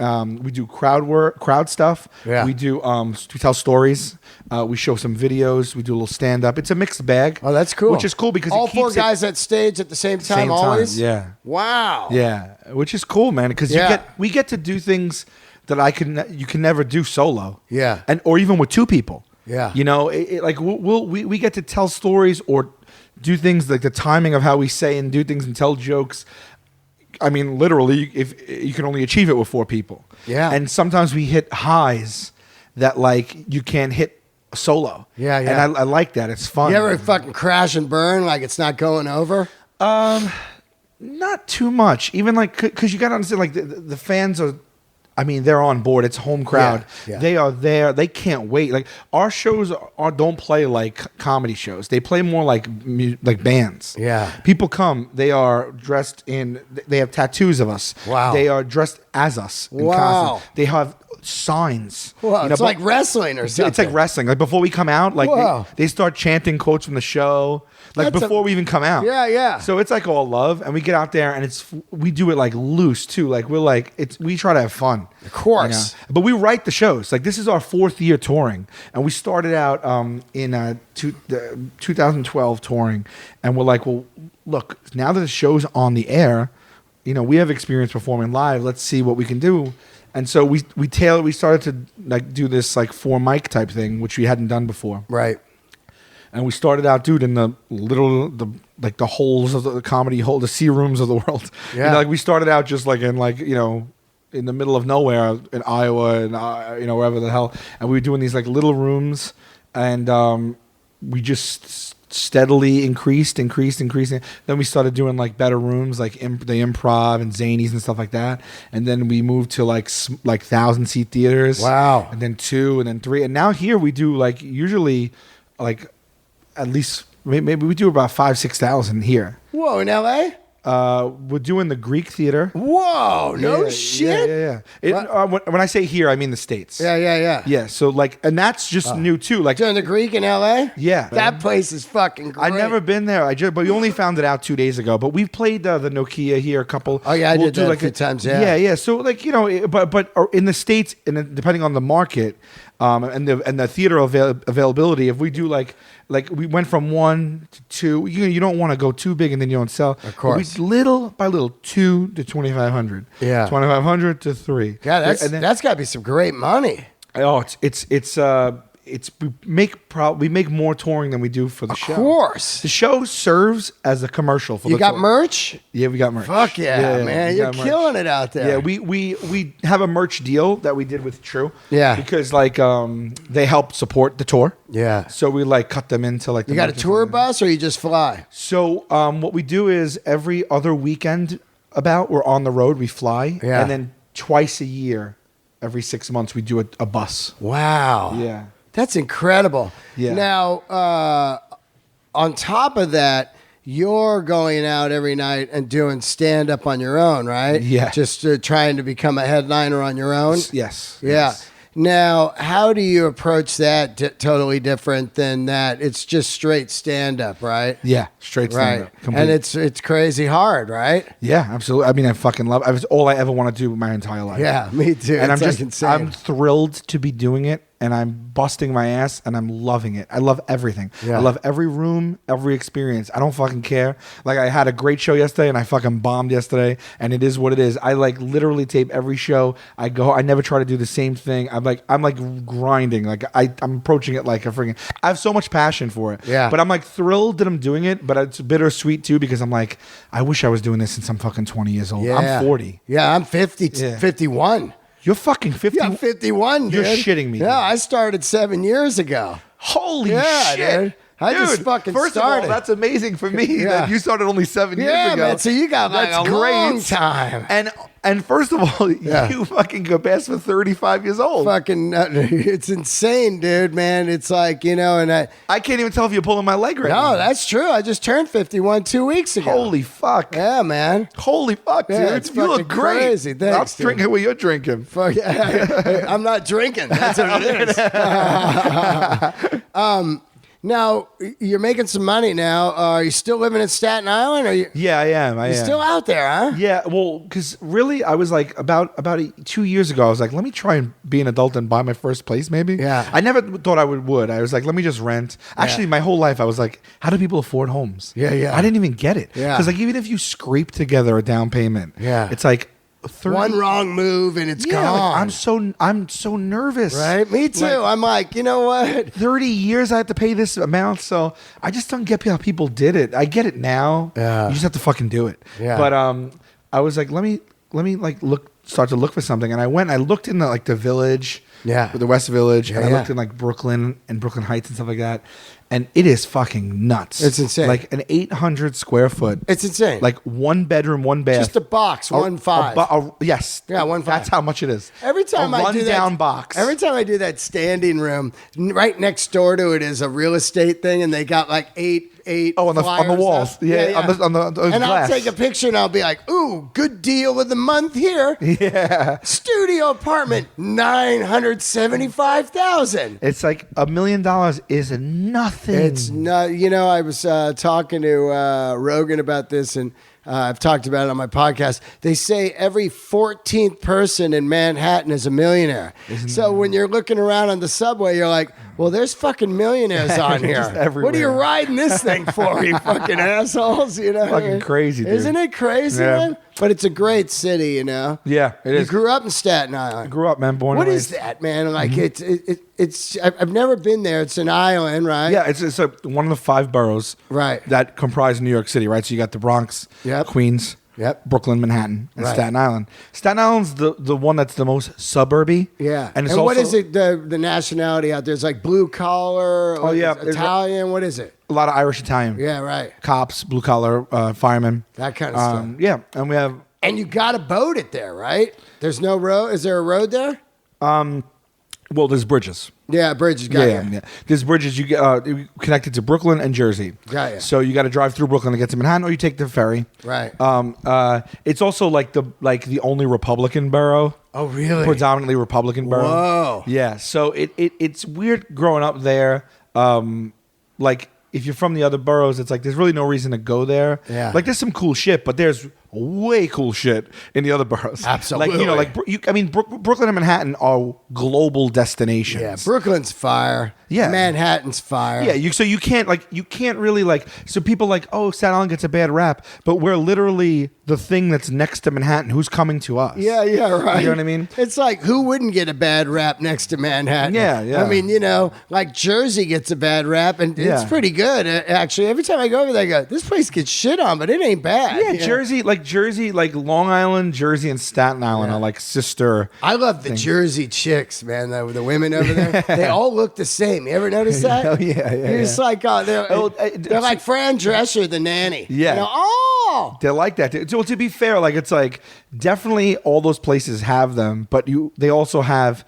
We do crowd stuff. We do we tell stories. We show some videos. We do a little stand-up. It's a mixed bag. Oh, that's cool. Which is cool because all it keeps 4 guys at stage at the same time always. Yeah. Wow. Yeah, which is cool, man, because we get to do things that you can never do solo. Yeah. Or even with 2 people. Yeah. You know, like we get to tell stories or do things like the timing of how we say and do things and tell jokes. I mean, literally, if you can only achieve it with 4 people. Yeah. And sometimes we hit highs that like you can't hit solo. Yeah, yeah. And I like that. It's fun. You ever fucking crash and burn like it's not going over? Not too much. Even like, because you got to understand, like the fans are, I mean, they're on board. It's home crowd. Yeah. They are there. They can't wait. Like our shows don't play like comedy shows. They play more like bands. Yeah. People come. They are dressed in. They have tattoos of us. Wow. They are dressed as us. In costume. They have signs. Wow. It's like wrestling or something. It's like wrestling. Like before we come out, like they start chanting quotes from the show. Like before we even come out. Yeah, yeah. So it's like all love, and we get out there, and we do it like loose too. Like we try to have fun. Of course. You know? But we write the shows. Like this is our 4th year touring, and we started out in 2012 touring, and we're like, well, look, now that the show's on the air, you know, we have experience performing live. Let's see what we can do. And so we started to like do this like 4 mic type thing, which we hadn't done before. Right. And we started out, dude, in the holes of the comedy hole, the sea rooms of the world. Yeah. You know, like we started out just like in like, you know, in the middle of nowhere in Iowa and you know, wherever the hell. And we were doing these like little rooms, and we just steadily increased. Then we started doing like better rooms, like the Improv and Zanies and stuff like that. And then we moved to like 1,000-seat theaters. Wow. And then 2, and then 3, and now here we do like usually like at least maybe we do about 5,000-6,000 here. Whoa, in LA? We're doing the Greek theater. Whoa, no shit. Yeah. When I say here, I mean the States. Yeah. Yeah. So like, and that's just new too. Like doing the Greek in LA? Yeah. That place is fucking great. I've never been there. But we only found it out 2 days ago. But we've played the Nokia here a couple. Oh yeah, I did that a few times. Yeah. So like, you know, but in the States, and depending on the market, and the theater availability, if we do like we went from 1 to 2, you don't want to go too big and then you don't sell. Of course. Little by little, 2 to 2,500. Yeah. 2,500 to 3. Yeah, that's got to be some great money. Oh, we make more touring than we do for the show. Of course. The show serves as a commercial for the You got tour. merch? Yeah, we got merch. Fuck yeah, man. You're killing it out there. Yeah, we have a merch deal that we did with True. Yeah. Because they help support the tour. Yeah. So we cut them into the You got a tour bus or you just fly? So what we do is every other weekend we're on the road, we fly. Yeah. And then twice a year, every 6 months, we do a bus. Wow. Yeah. That's incredible. Yeah. Now, on top of that, you're going out every night and doing stand-up on your own, right? Yeah. Just trying to become a headliner on your own? Yes. Yeah. Yes. Now, how do you approach that totally different than that? It's just straight stand-up, right? Yeah, straight stand-up. Right. And it's crazy hard, right? Yeah, absolutely. I mean, I fucking love it. It was all I ever want to do my entire life. Yeah, me too. And It's I'm insane. I'm thrilled to be doing it, and I'm busting my ass, and I'm loving it. I love everything. Yeah. I love every room, every experience. I don't fucking care. I had a great show yesterday, and I fucking bombed yesterday, and it is what it is. I literally tape every show. I never try to do the same thing. I'm grinding. I'm approaching it like a freaking. I have so much passion for it. Yeah. But I'm thrilled that I'm doing it, but it's bittersweet too because I'm I wish I was doing this since I'm fucking 20 years old. Yeah. I'm 40. Yeah, I'm 50, Yeah. 51. You're fucking 50. Yeah, I'm 51, dude. You're shitting me. Yeah, I started 7 years ago. Holy Yeah, shit. dude. I just fucking first started. of all, that's amazing for me Yeah. that you started only 7 years Yeah, ago. man. So you got That's a long time. And first of all, Yeah. you fucking go past for 35 years old. Fucking, it's insane, dude, man. It's and I can't even tell if you're pulling my leg right now. no, that's true. I just turned 51 2 weeks ago. Holy fuck. Yeah, man. Holy fuck, Yeah, dude. it's You look fucking great. crazy. Thanks, I'm dude. drinking what you're drinking. Fuck, I'm not drinking. That's what it is. Now, you're making some money now. Are you still living in Staten Island? Or Yeah, I am. you're still out there, huh? Yeah, well, because really, I was about 2 years ago, I was let me try and be an adult and buy my first place, maybe. Yeah. I never thought I would. I was let me just rent. Actually, my whole life, I was how do people afford homes? Yeah, yeah. I didn't even get it. Yeah. Because even if you scrape together a down payment, Yeah. it's 30, One wrong move and it's gone. I'm so nervous. Right? Me too. I'm you know what? 30 years I have to pay this amount, so I just don't get how people did it. I get it now. Yeah. You just have to fucking do it. Yeah. But I was let me start to look for something, and I looked in the Village, Yeah. the West Village, and I Yeah. looked in Brooklyn and Brooklyn Heights and stuff like that, and it is fucking nuts. It's insane. An 800 square foot. It's insane. One bedroom, one bath. Just a box, 1.5. Yes. Yeah, 1.5. That's how much it is. Every time I do that rundown box. Every time I do that standing room, right next door to it is a real estate thing, and they got eight. On the flyers walls. up. Yeah, on the and glass. I'll take a picture and I'll be ooh, good deal of the month here. Yeah. Studio apartment, $975,000. It's $1 million is nothing. It's not. I was talking to Rogan about this, and I've talked about it on my podcast. They say every 14th person in Manhattan is a millionaire. So when you're looking around on the subway, you're well, there's fucking millionaires on here. Just everywhere. What are you riding this thing for, you fucking assholes? Fucking crazy, dude. Isn't it crazy, Yeah. man? But it's a great city, Yeah, it You is. grew up in Staten Island. Grew up, man. Born What and is raised. that, man? It's. I've never been there. It's an island, right? Yeah, it's one of the 5 boroughs Right. that comprise New York City, right? So you got the Bronx, Yep. Queens, Yep. Brooklyn, Manhattan, and Right. Staten Island. Staten Island's the one that's the most suburby. Yeah. And it's what also is it, the nationality out there? It's blue collar, Oh, yeah. Italian, what is it? a lot of Irish Italian. Yeah, right. Cops, blue collar, firemen. That kind of stuff. Yeah, and we have And you got to boat it there, right? There's no road. Is there a road there? well, there's bridges. Yeah, bridges. Got Yeah. There's bridges you get connected to Brooklyn and Jersey. Got ya. So you got to drive through Brooklyn to get to Manhattan, or you take the ferry. Right. It's also the only Republican borough. Oh, really? Predominantly Republican borough. Whoa. Yeah. So it's weird growing up there. If you're from the other boroughs, it's there's really no reason to go there. Yeah. There's some cool shit, but there's way cool shit in the other boroughs. Absolutely. Brooklyn and Manhattan are global destinations. Yeah, Brooklyn's fire. Yeah. Manhattan's fire. Yeah, you can't really so people like, oh, Staten Island gets a bad rap, but we're literally the thing that's next to Manhattan. Who's coming to us? Yeah, right. You know what I mean? It's like, who wouldn't get a bad rap next to Manhattan? Yeah. I mean, like Jersey gets a bad rap, and it's pretty good, actually. Every time I go over there, I go, this place gets shit on, but it ain't bad. Yeah, Jersey, like Long Island, Jersey, and Staten Island are like sister. I love the Jersey chicks, man. The women over there, they all look the same. You ever notice that? Oh, yeah. You're just like, they're like Fran Drescher, the nanny. Yeah. They're like that. Well, to be fair, like it's like definitely all those places have them, but they also have.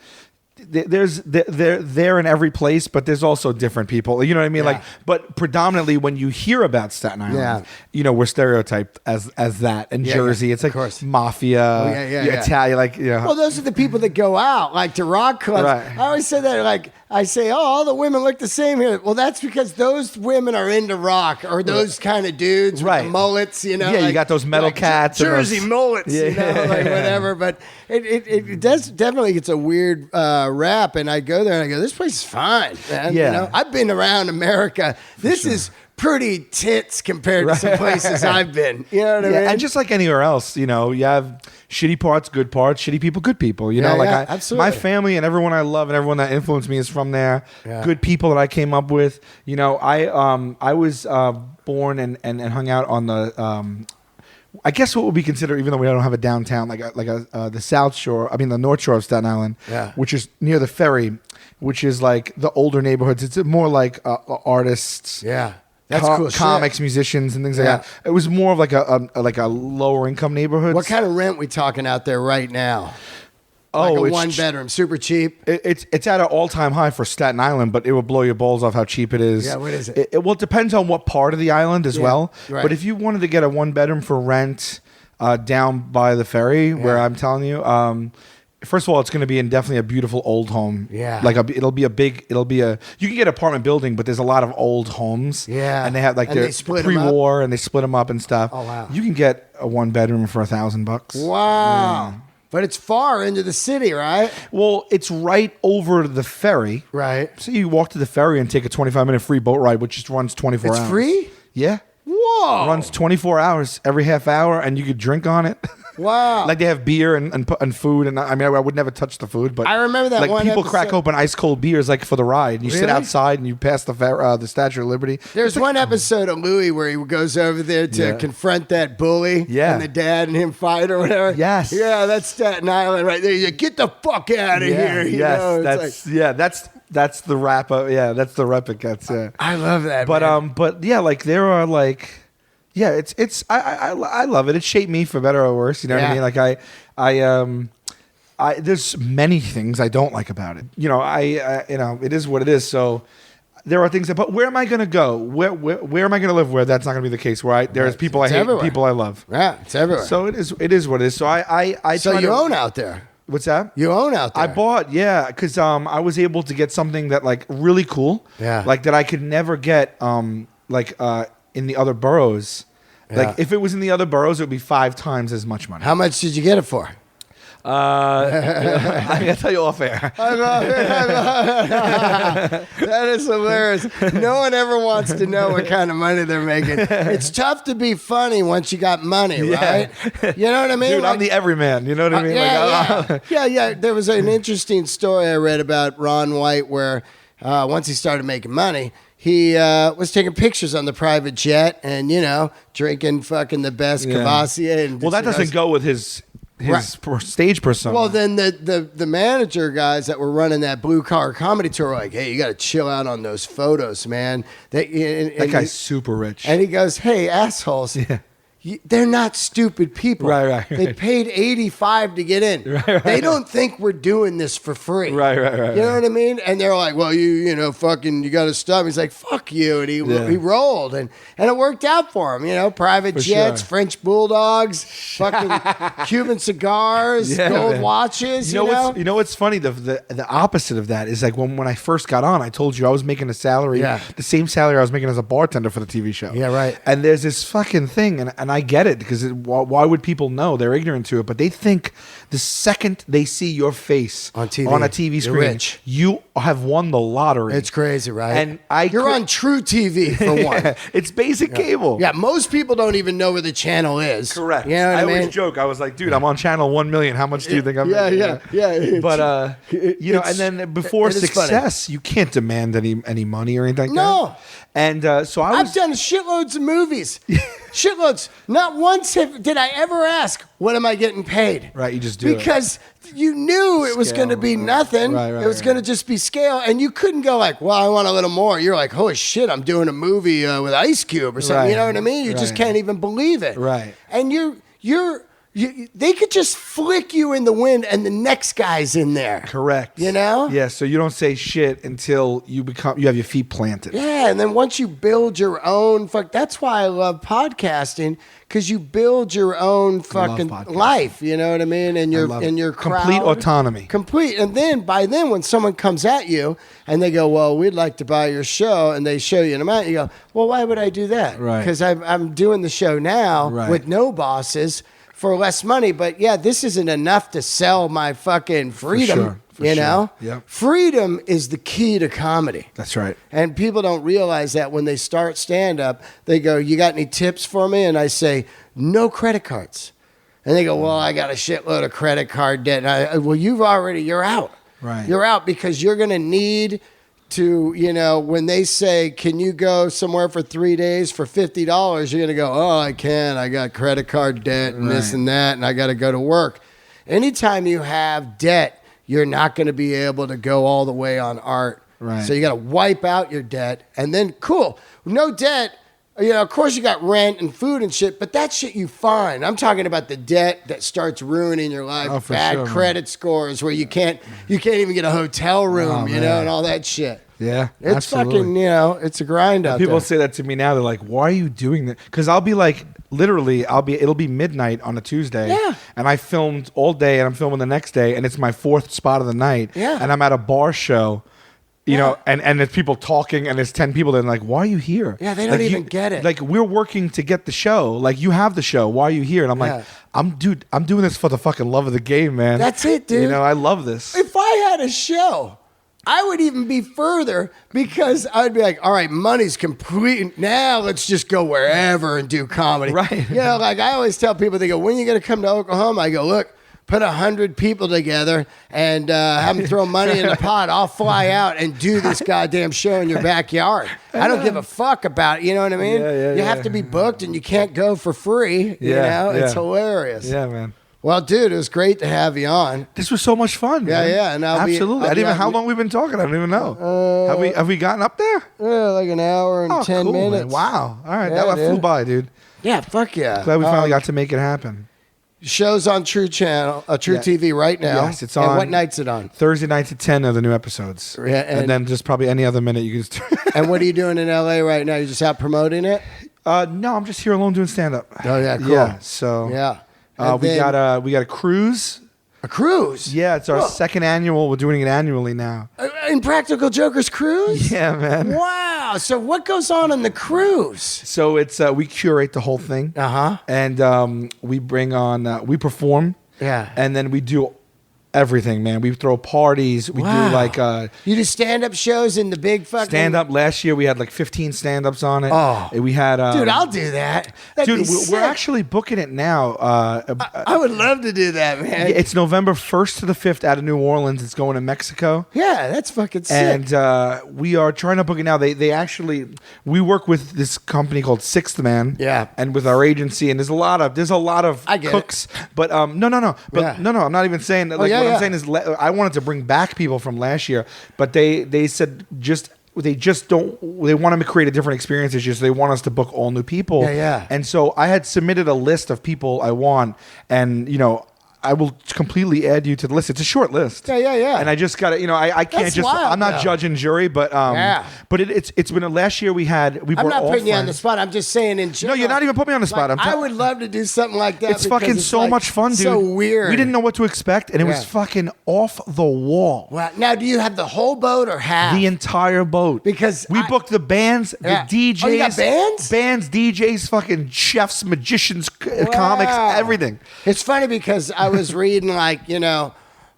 They're in every place, but there's also different people. You know what I mean? Yeah. But predominantly when you hear about Staten Island, we're stereotyped as that. And Jersey, it's like mafia, Italian, Well, those are the people that go out, like to rock clubs. Right. I always say that, like, I say, oh, all the women look the same here. Well, that's because those women are into rock, or those kind of dudes with the mullets, Yeah, like, you got those metal cats. Jersey mullets, whatever. But it does definitely gets a weird rap, and I go there and I go, this place is fine, man. Yeah. I've been around America. This is pretty tits compared to some places I've been. You know what I mean? And just like anywhere else, you have shitty parts, shitty people, good people. Absolutely. My family and everyone I love and everyone that influenced me is from there. Yeah. Good people that I came up with. I was born and hung out on the I guess what would be considered, even though we don't have a downtown, the South Shore, the North Shore of Staten Island, which is near the ferry, which is like the older neighborhoods. It's more like artists. Yeah. That's cool comics, musicians, and things like that. It was more of like a lower income neighborhood. What kind of rent we talking out there right now? Like a one bedroom, super cheap. It's at an all time high for Staten Island, but it will blow your balls off how cheap it is. Yeah, what is it? It depends on what part of the island as well. Right. But if you wanted to get a one bedroom for rent down by the ferry, where I'm telling you, first of all, it's going to be in definitely a beautiful old home. Yeah. You can get an apartment building, but there's a lot of old homes. Yeah. And they have their pre-war and they split them up and stuff. Oh, wow. You can get a one bedroom for $1,000. Wow. Yeah. But it's far into the city, right? Well, it's right over the ferry. Right. So you walk to the ferry and take a 25-minute free boat ride, which just runs 24 hours. It's free? Yeah. Whoa. It runs 24 hours every half hour, and you could drink on it. Wow. Like they have beer and food, and I would never touch the food, but I remember that one people episode. Crack open ice cold beers for the ride. You sit outside and you pass the Statue of Liberty. There's one episode of Louis where he goes over there to confront that bully, and the dad and him fight or whatever. Yes. Yeah, that's Staten Island right there. You get the fuck out of here. That's the rap. That's the rep it gets. Yeah. I love that. But man. there are I love it. It shaped me for better or worse. You know what I mean? There's many things I don't like about it. It is what it is. So there are things but where am I going to go? Where am I going to live? Where that's not going to be the case. Where there's people I hate, everywhere. People I love. Yeah, it's everywhere. So it is what it is. So I so you own out there. What's that? You own out there. I bought, because I was able to get something that really cool. Yeah. That I could never get in the other boroughs. Yeah. If it was in the other boroughs, it would be 5 times as much money. How much did you get it for? I'm gonna tell you off air. That is hilarious. No one ever wants to know what kind of money they're making. It's tough to be funny once you got money, right? You know what I mean? Dude, I'm the everyman. You know what I mean? Yeah. There was an interesting story I read about Ron White where once he started making money, he was taking pictures on the private jet and, drinking fucking the best Cavassier. And that doesn't go with his stage persona. Well, then the manager guys that were running that blue collar comedy tour were like, hey, you got to chill out on those photos, man. That guy's super rich. And he goes, hey, assholes. Yeah. They're not stupid people. Right. They paid $85 to get in. Right. They don't think we're doing this for free. Right. You know what I mean? And they're like, well, you got to stop. He's like, fuck you. And he rolled. And it worked out for him. Private jets, sure. French bulldogs, fucking Cuban cigars, gold watches. You know what's funny? The opposite of that is when I first got on, I told you I was making a salary, the same salary I was making as a bartender for the TV show. Yeah, right. And there's this fucking thing. And I get it because why would people know? They're ignorant to it, but they think the second they see your face on TV, on a TV screen, you have won the lottery. It's crazy, right? And you're on True TV for one. It's basic cable. Yeah, most people don't even know where the channel is. Correct. You know what I mean? always joke. I was like, dude, I'm on channel 1 million. How much do you think I'm making? Yeah. But and then before success, you can't demand any money or anything like that. And so I've done shitloads of movies. Shitloads. Not once did I ever ask, what am I getting paid? Right, you just do because you knew it was going to be nothing. Right, it was going to just be scale. And you couldn't go like, well, I want a little more. You're like, holy shit, I'm doing a movie with Ice Cube or something. Right. You know what I mean? You just can't even believe it. Right. And they could just flick you in the wind and the next guy's in there. Correct. You know? Yeah, so you don't say shit until you have your feet planted. Yeah, and then once you build your own that's why I love podcasting, because you build your own fucking life, you know what I mean? And your crowd. Complete autonomy. Complete. And then by then when someone comes at you and they go, well, we'd like to buy your show, and they show you an amount, you go, well, why would I do that? Right. Because I'm doing the show now with no bosses for less money, but this isn't enough to sell my fucking freedom. For sure. Yep. Freedom is the key to comedy. That's right. And people don't realize that when they start stand-up, they go, you got any tips for me? And I say, no credit cards. And they go, well, I got a shitload of credit card debt. And well, you're out. Right. You're out because you're going to need to, when they say, can you go somewhere for 3 days for $50? You're going to go, oh, I can't. I got credit card debt and this and that, and I got to go to work. Anytime you have debt, you're not going to be able to go all the way on art. Right. So you got to wipe out your debt, and then cool, no debt. Of course you got rent and food and shit, but that shit you find. I'm talking about the debt that starts ruining your life. Oh, for bad sure, credit scores where you can't even get a hotel room, and all that shit. Yeah, it's absolutely. fucking, it's a grind out there. People say that to me now. They're like, why are you doing that? Because I'll be like, literally, it'll be midnight on a Tuesday. Yeah. And I filmed all day and I'm filming the next day and it's my fourth spot of the night. Yeah. And I'm at a bar show, and there's people talking and there's 10 people that are like, why are you here? Yeah, they don't even get it. Like, we're working to get the show. Like, you have the show. Why are you here? And I'm like, I'm doing this for the fucking love of the game, man. That's it, dude. I love this. If I had a show, I would even be further because I would be like, all right, money's complete. Now let's just go wherever and do comedy. Right. Like I always tell people, they go, when are you going to come to Oklahoma? I go, look, put 100 people together and have them throw money in the pot. I'll fly out and do this goddamn show in your backyard. I don't give a fuck about it. You know what I mean? You have to be booked and you can't go for free. It's hilarious. Yeah, man. Well, dude, it was great to have you on. This was so much fun. Man. Yeah. And absolutely. I don't even how long we've been talking. I don't even know. Have we gotten up there? Like an hour and 10 minutes. Man. Wow. All right, that flew by, dude. Yeah, fuck yeah. Glad we finally got to make it happen. Show's on True TV right now. Yes, it's on. And what night's it on? Thursday nights at 10 are the new episodes. Yeah, and then just probably any other minute you can just. And what are you doing in LA right now? You just out promoting it? No, I'm just here alone doing stand up. Oh yeah, cool. Yeah, so we got a cruise. A cruise? Yeah, it's our second annual. We're doing it annually now. Impractical Jokers cruise? Yeah, man. Wow. So what goes on the cruise? So it's we curate the whole thing. And we bring on we perform. Yeah. And then we do everything, man. We throw parties. We do like you do stand-up shows in the big fucking stand-up. Last year we had like 15 stand-ups on it. Oh, we had dude, I'll do that. Dude, we're actually booking it now. I would love to do that, man. It's November 1st to the 5th out of New Orleans. It's going to Mexico. Yeah, that's fucking sick. And we are trying to book it now. They actually we work with this company called Sixth Man. Yeah, and with our agency, and there's a lot of cooks. But no. But no. I'm not even saying that. Like, what I'm saying is, I wanted to bring back people from last year, but they said they just don't. They want to create a different experience this year, so they want us to book all new people. Yeah. And so I had submitted a list of people I want, and I will completely add you to the list. It's a short list. Yeah. And I just got to, I can't That's just. wild, I'm not though. judge and jury, but but it's been a last year we I'm brought not all putting you on the friends. spot. I'm just saying in No, general. you're not even putting me on the spot. I would love to do something like that. It's because fucking so like much fun, dude. So weird. We didn't know what to expect, and it was Yeah. fucking off the wall. Wow. Now, do you have the whole boat or half? The entire boat. Because we booked the bands, Yeah. the DJs. Oh, you got bands? Bands, DJs, fucking chefs, magicians, comics, everything. It's funny because I was reading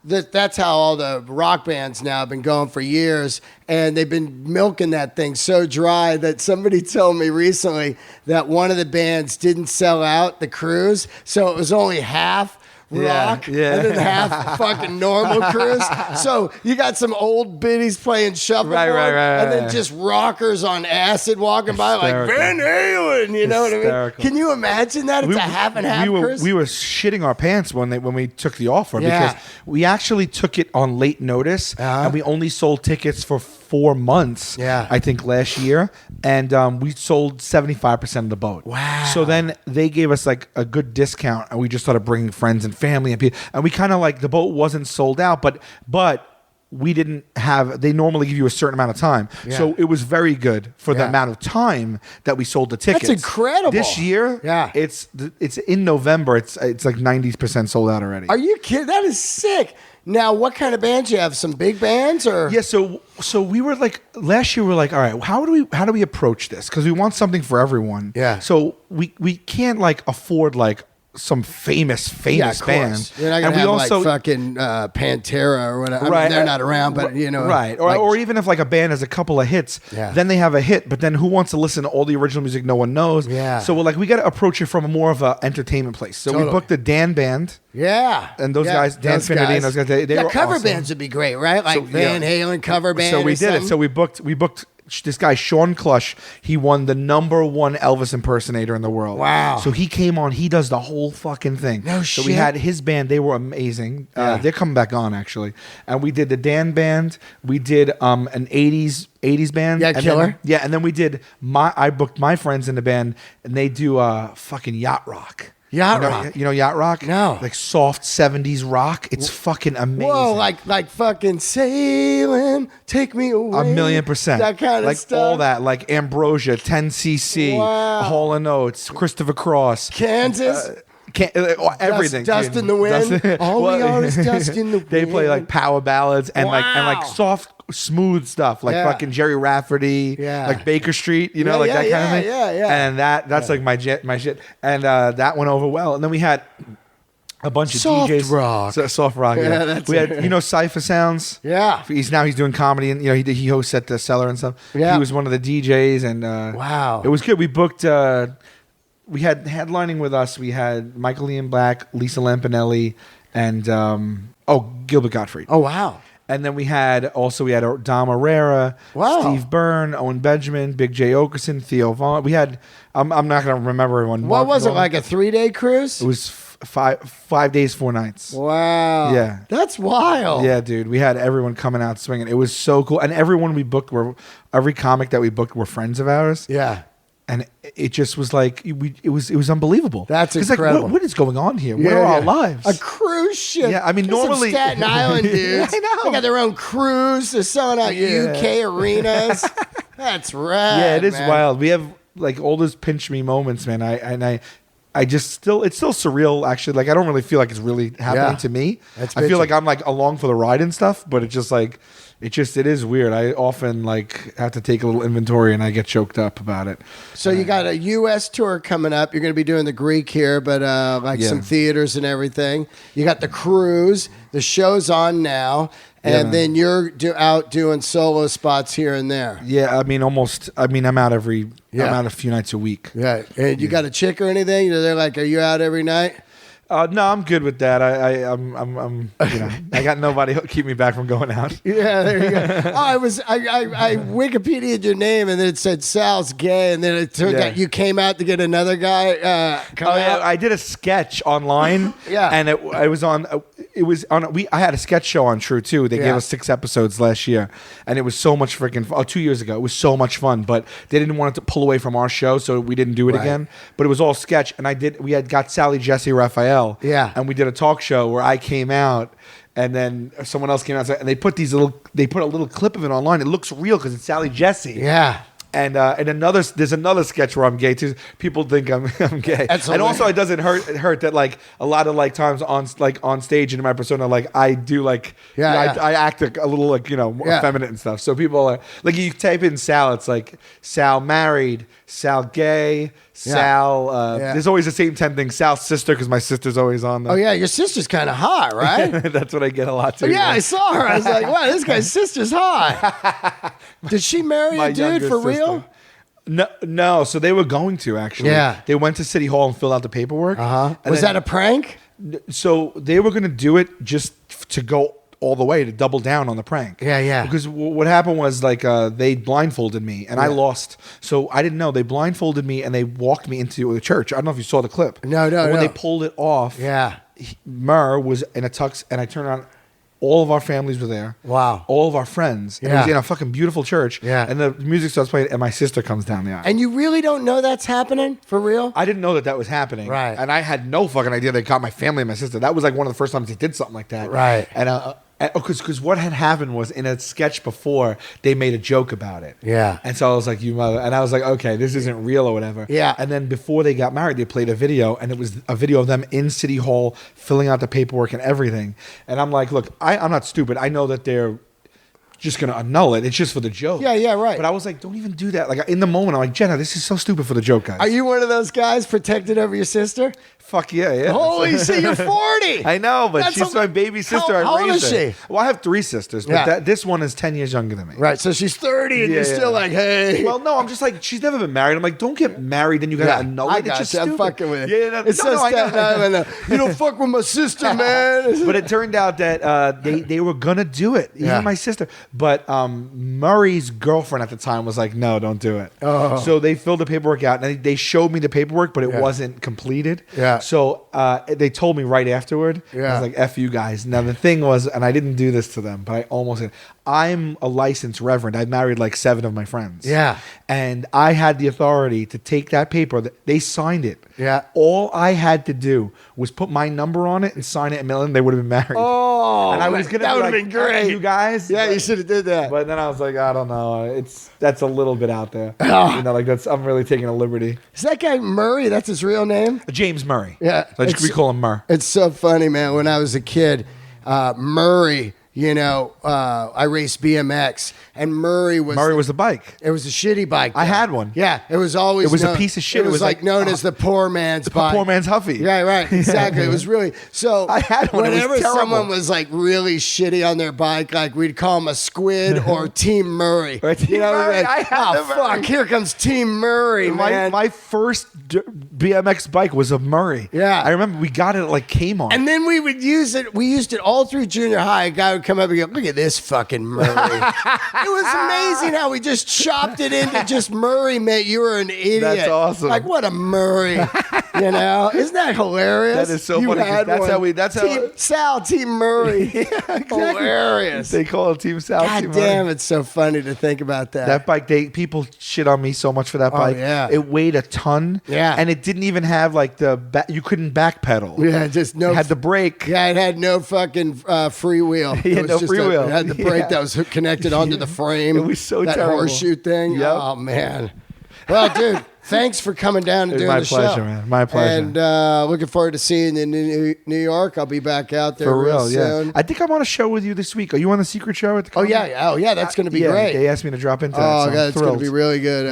that's how all the rock bands now have been going for years, and they've been milking that thing so dry that somebody told me recently that one of the bands didn't sell out the cruise, so it was only half rock Yeah. and then half fucking normal cruise. So you got some old biddies playing shuffleboard Right. and then just rockers on acid walking by like Hysterical. Van Halen, you know what I mean? Hysterical. Can you imagine that? It's a half and half cruise. We were shitting our pants when we took the offer Yeah. because we actually took it on late notice and we only sold tickets for 4 months. Yeah. I think last year, and we sold 75% of the boat. Wow. So then they gave us like a good discount, and we just started bringing friends and family and people, and we kind of like the boat wasn't sold out, but we didn't have. They normally give you a certain amount of time, so it was very good for the amount of time that we sold the tickets. That's incredible. This year, it's in November. It's like 90% sold out already. Are you kidding? That is sick. Now, what kind of bands you have? Some big bands or? Yeah, so we were like last year. We were like, all right, how do we approach this? Because we want something for everyone. Yeah. So we can't like afford like some famous Yeah, of band. course. You're not gonna And we have also like fucking Pantera or whatever. I mean, they're not around, but you know, right? like- Or even if like a band has a couple of hits, then they have a hit. But then who wants to listen to all the original music no one knows? Yeah. So we're like, we got to approach it from a more of a entertainment place. So we booked the Dan Band. Yeah. And those guys, Dan Finity and those guys, they were cover awesome. bands would be great, right? Like Van Halen cover band. So we or did it. something? So we booked this guy Sean Clush. He won the #1 Elvis impersonator in the world. Wow. So he came on. He does the whole fucking thing. No So shit. we had his band. They were amazing. They're coming back on actually. And we did the Dan Band. We did an 80s band. Yeah, And killer. Then, and then we did I booked my friends in the band, and they do fucking yacht rock. Yacht rock. You know yacht rock? No. Like soft 70s rock. It's fucking amazing. Whoa, like fucking sailing, take me away. 1,000,000%. That kind of like stuff. all that, like Ambrosia, 10cc, Wow. Hall & Oates, Christopher Cross, Kansas. everything. Dust dude. in the wind. Dust- All we are is dust in the wind. They play like power ballads and like Wow. soft, smooth stuff, like Yeah. fucking Jerry Rafferty, Yeah. like Baker Street, you know, Yeah, like yeah, that kind of thing. yeah. And that's like my shit. And that went over well. And then we had a bunch Soft of DJs, rock. soft rock. Yeah, Yeah, that's we it. had Cypher Sounds. Yeah. He's doing comedy, and he hosts at the Cellar and stuff. Yeah. He was one of the DJs, and Wow. it was good. We booked. We had headlining with us. We had Michael Ian Black, Lisa Lampanelli, and Gilbert Gottfried. Oh wow. And then we had Dom Herrera, Wow. Steve Byrne, Owen Benjamin, Big J Okerson, Theo Vaughn. We had. I'm not going to remember everyone. What was it, like a 3-day cruise? It was 5 days, 4 nights. Wow. Yeah. That's wild. Yeah, dude. We had everyone coming out swinging. It was so cool. And everyone we booked every comic that we booked were friends of ours. Yeah. And it just was like it was unbelievable. That's 'Cause, incredible. Like, what is going on here? What are our lives? A cruise ship. Yeah, I mean, There's some normally- Staten Island dudes. I know. They got their own cruise. They're selling out UK arenas. That's right. Yeah, it is man. wild. We have like all those pinch me moments, man. I just still it's still surreal actually. Like I don't really feel like it's really happening to me. That's I feel bitchy. like I'm like along for the ride and stuff, but it's just like it is weird. I often like have to take a little inventory and I get choked up about it. So you got a U.S. tour coming up. You're going to be doing the Greek here, but some theaters and everything. You got the cruise. The show's on now. And then you're out doing solo spots here and there. Yeah, I mean I'm out I'm out a few nights a week. Yeah. And you got a chick or anything? They're like, are you out every night? No, I'm good with that. I'm I got nobody who'll keep me back from going out. Yeah, there you go. I Wikipedia'd your name, and then it said Sal's gay, and then it turned out you came out to get another guy come out. I did a sketch online. Yeah. And it was on. it was on. I had a sketch show on True too. They gave us 6 episodes last year, and it was so much freaking. 2 years ago, it was so much fun. But they didn't want it to pull away from our show, so we didn't do it again. But it was all sketch, and we had got Sally, Jesse, Raphael, and we did a talk show where I came out. And then someone else came out and they put a little clip of it online. It looks real because it's Sally Jesse. Yeah. And there's another sketch where I'm gay too. People think I'm gay. And also it doesn't hurt that like a lot of like times on stage and in my persona like I do like I act a little like more effeminate and stuff. So people are like you type in Sal, it's like Sal married, Sal gay, Sal. There's always the same 10 things. Sal's sister because my sister's always on there. Oh yeah, your sister's kind of hot, right? That's what I get a lot too. Yeah, I saw her. I was like, wow, this guy's sister's hot. Did she marry a dude for real? No. So they were going to actually. Yeah. They went to City Hall and filled out the paperwork. Was that a prank? So they were going to do it just to go all the way to double down on the prank. Yeah. Because what happened was like they blindfolded me and I lost. So I didn't know. They blindfolded me and they walked me into the church. I don't know if you saw the clip. No. When they pulled it off, Murr was in a tux and I turned around. All of our families were there. Wow. All of our friends. And it was in a fucking beautiful church. Yeah. And the music starts playing and my sister comes down the aisle. And you really don't know that's happening? For real? I didn't know that was happening. Right. And I had no fucking idea they got my family and my sister. That was like one of the first times they did something like that. Right. And because what had happened was in a sketch before they made a joke about it. Yeah. And so I was like, you mother, and I was like, okay, this isn't real or whatever. Yeah. And then before they got married, they played a video, and it was a video of them in City Hall filling out the paperwork and everything. And I'm like, look, I'm not stupid. I know that they're just gonna annul it. It's just for the joke. Yeah, right. But I was like, don't even do that. Like in the moment, I'm like, Jenna, this is so stupid for the joke, guys. Are you one of those guys protected over your sister? Fuck yeah. Holy shit, you're 40. I know, but she's my baby sister. How old is she? Well, I have 3 sisters, but this one is 10 years younger than me. Right, so she's 30 and you're still like, hey. Well, no, I'm just like, she's never been married. I'm like, don't get married, then you gotta annul it. It's just stupid. I'm fucking with you. It's so stupid. You don't fuck with my sister, man. But it turned out that they were gonna do it, even my sister. But Murray's girlfriend at the time was like, no, don't do it. Oh. So they filled the paperwork out, and they showed me the paperwork, but it wasn't completed. Yeah. So they told me right afterward. Yeah. I was like, F you guys. Now the thing was, and I didn't do this to them, but I almost did. I'm a licensed reverend. I married like 7 of my friends. Yeah. And I had the authority to take that paper. They signed it. Yeah. All I had to do was put my number on it and sign it, and mail it, and they would have been married. Oh, and I was gonna that would have been great. You guys. Yeah, you should have did that. But then I was like, I don't know. That's a little bit out there. Like I'm really taking a liberty. Is that guy Murray? That's his real name? James Murray. Yeah. We call him Murr. It's so funny, man. When I was a kid, Murray, I raced BMX, and Murray was the bike. It was a shitty bike. I had one. Yeah, it was always. It was a piece of shit. It was like known as the poor man's bike. The poor man's Huffy. Yeah, right. Exactly. It was really so. I had one. Whenever someone was like really shitty on their bike, like we'd call him a squid or Team Murray. Or Team Murray. Like, fuck! Here comes Team Murray, man. My first BMX bike was a Murray. Yeah, I remember we got it at like Kmart. And then we would use it. We used it all through junior high. A guy would come up and go, "Look at this fucking Murray." It was amazing how we just chopped it into just Murray, mate. You were an idiot. That's awesome. Like, what a Murray. Isn't that hilarious? That is so funny. That's how Sal, Team Murray. Yeah, exactly. Hilarious. They call it Team Sal. God damn, it's so funny to think about that. That bike, people shit on me so much for that bike. Yeah. It weighed a ton. Yeah. And it didn't even have like you couldn't backpedal. Yeah, just no. It had the brake. Yeah, it had no fucking free wheel. It had no free wheel. It had the brake that was connected onto the frame. It was so that terrible. Horseshoe thing. Yep. Oh man. Well, dude, thanks for coming down and doing the show. My pleasure, man. My pleasure. And looking forward to seeing you in New York. I'll be back out there real soon. Yeah. I think I'm on a show with you this week. Are you on the secret show at the Comedy? Oh yeah, that's going to be great. They asked me to drop into that. Oh god, it's going to be really good.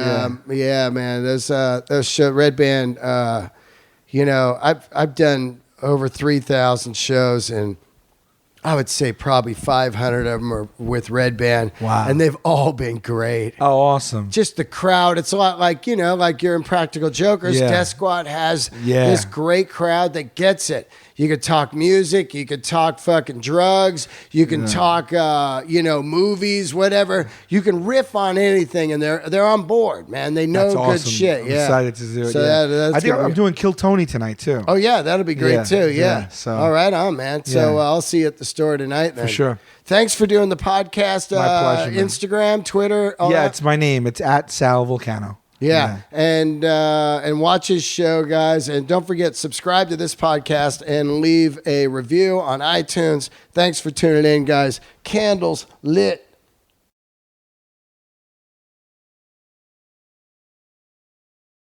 Yeah, man. Those show Red Band. I've done over 3,000 shows, and I would say probably 500 of them are with Red Band. Wow. And they've all been great. Oh, awesome. Just the crowd. It's a lot like, like your Impractical Jokers. Yeah. Death Squad has this great crowd that gets it. You could talk music. You could talk fucking drugs. You can talk, movies, whatever. You can riff on anything, and they're on board, man. They know good shit. I'm excited to do it. So I think I'm doing Kill Tony tonight too. Oh yeah, that'll be great too. Yeah. So all right, on man. So I'll see you at the store tonight. Then. For sure. Thanks for doing the podcast. My pleasure, man. Instagram, Twitter. All that. It's my name. It's at Sal Vulcano. Yeah. And watch his show, guys. And don't forget, subscribe to this podcast and leave a review on iTunes. Thanks for tuning in, guys. Candles lit.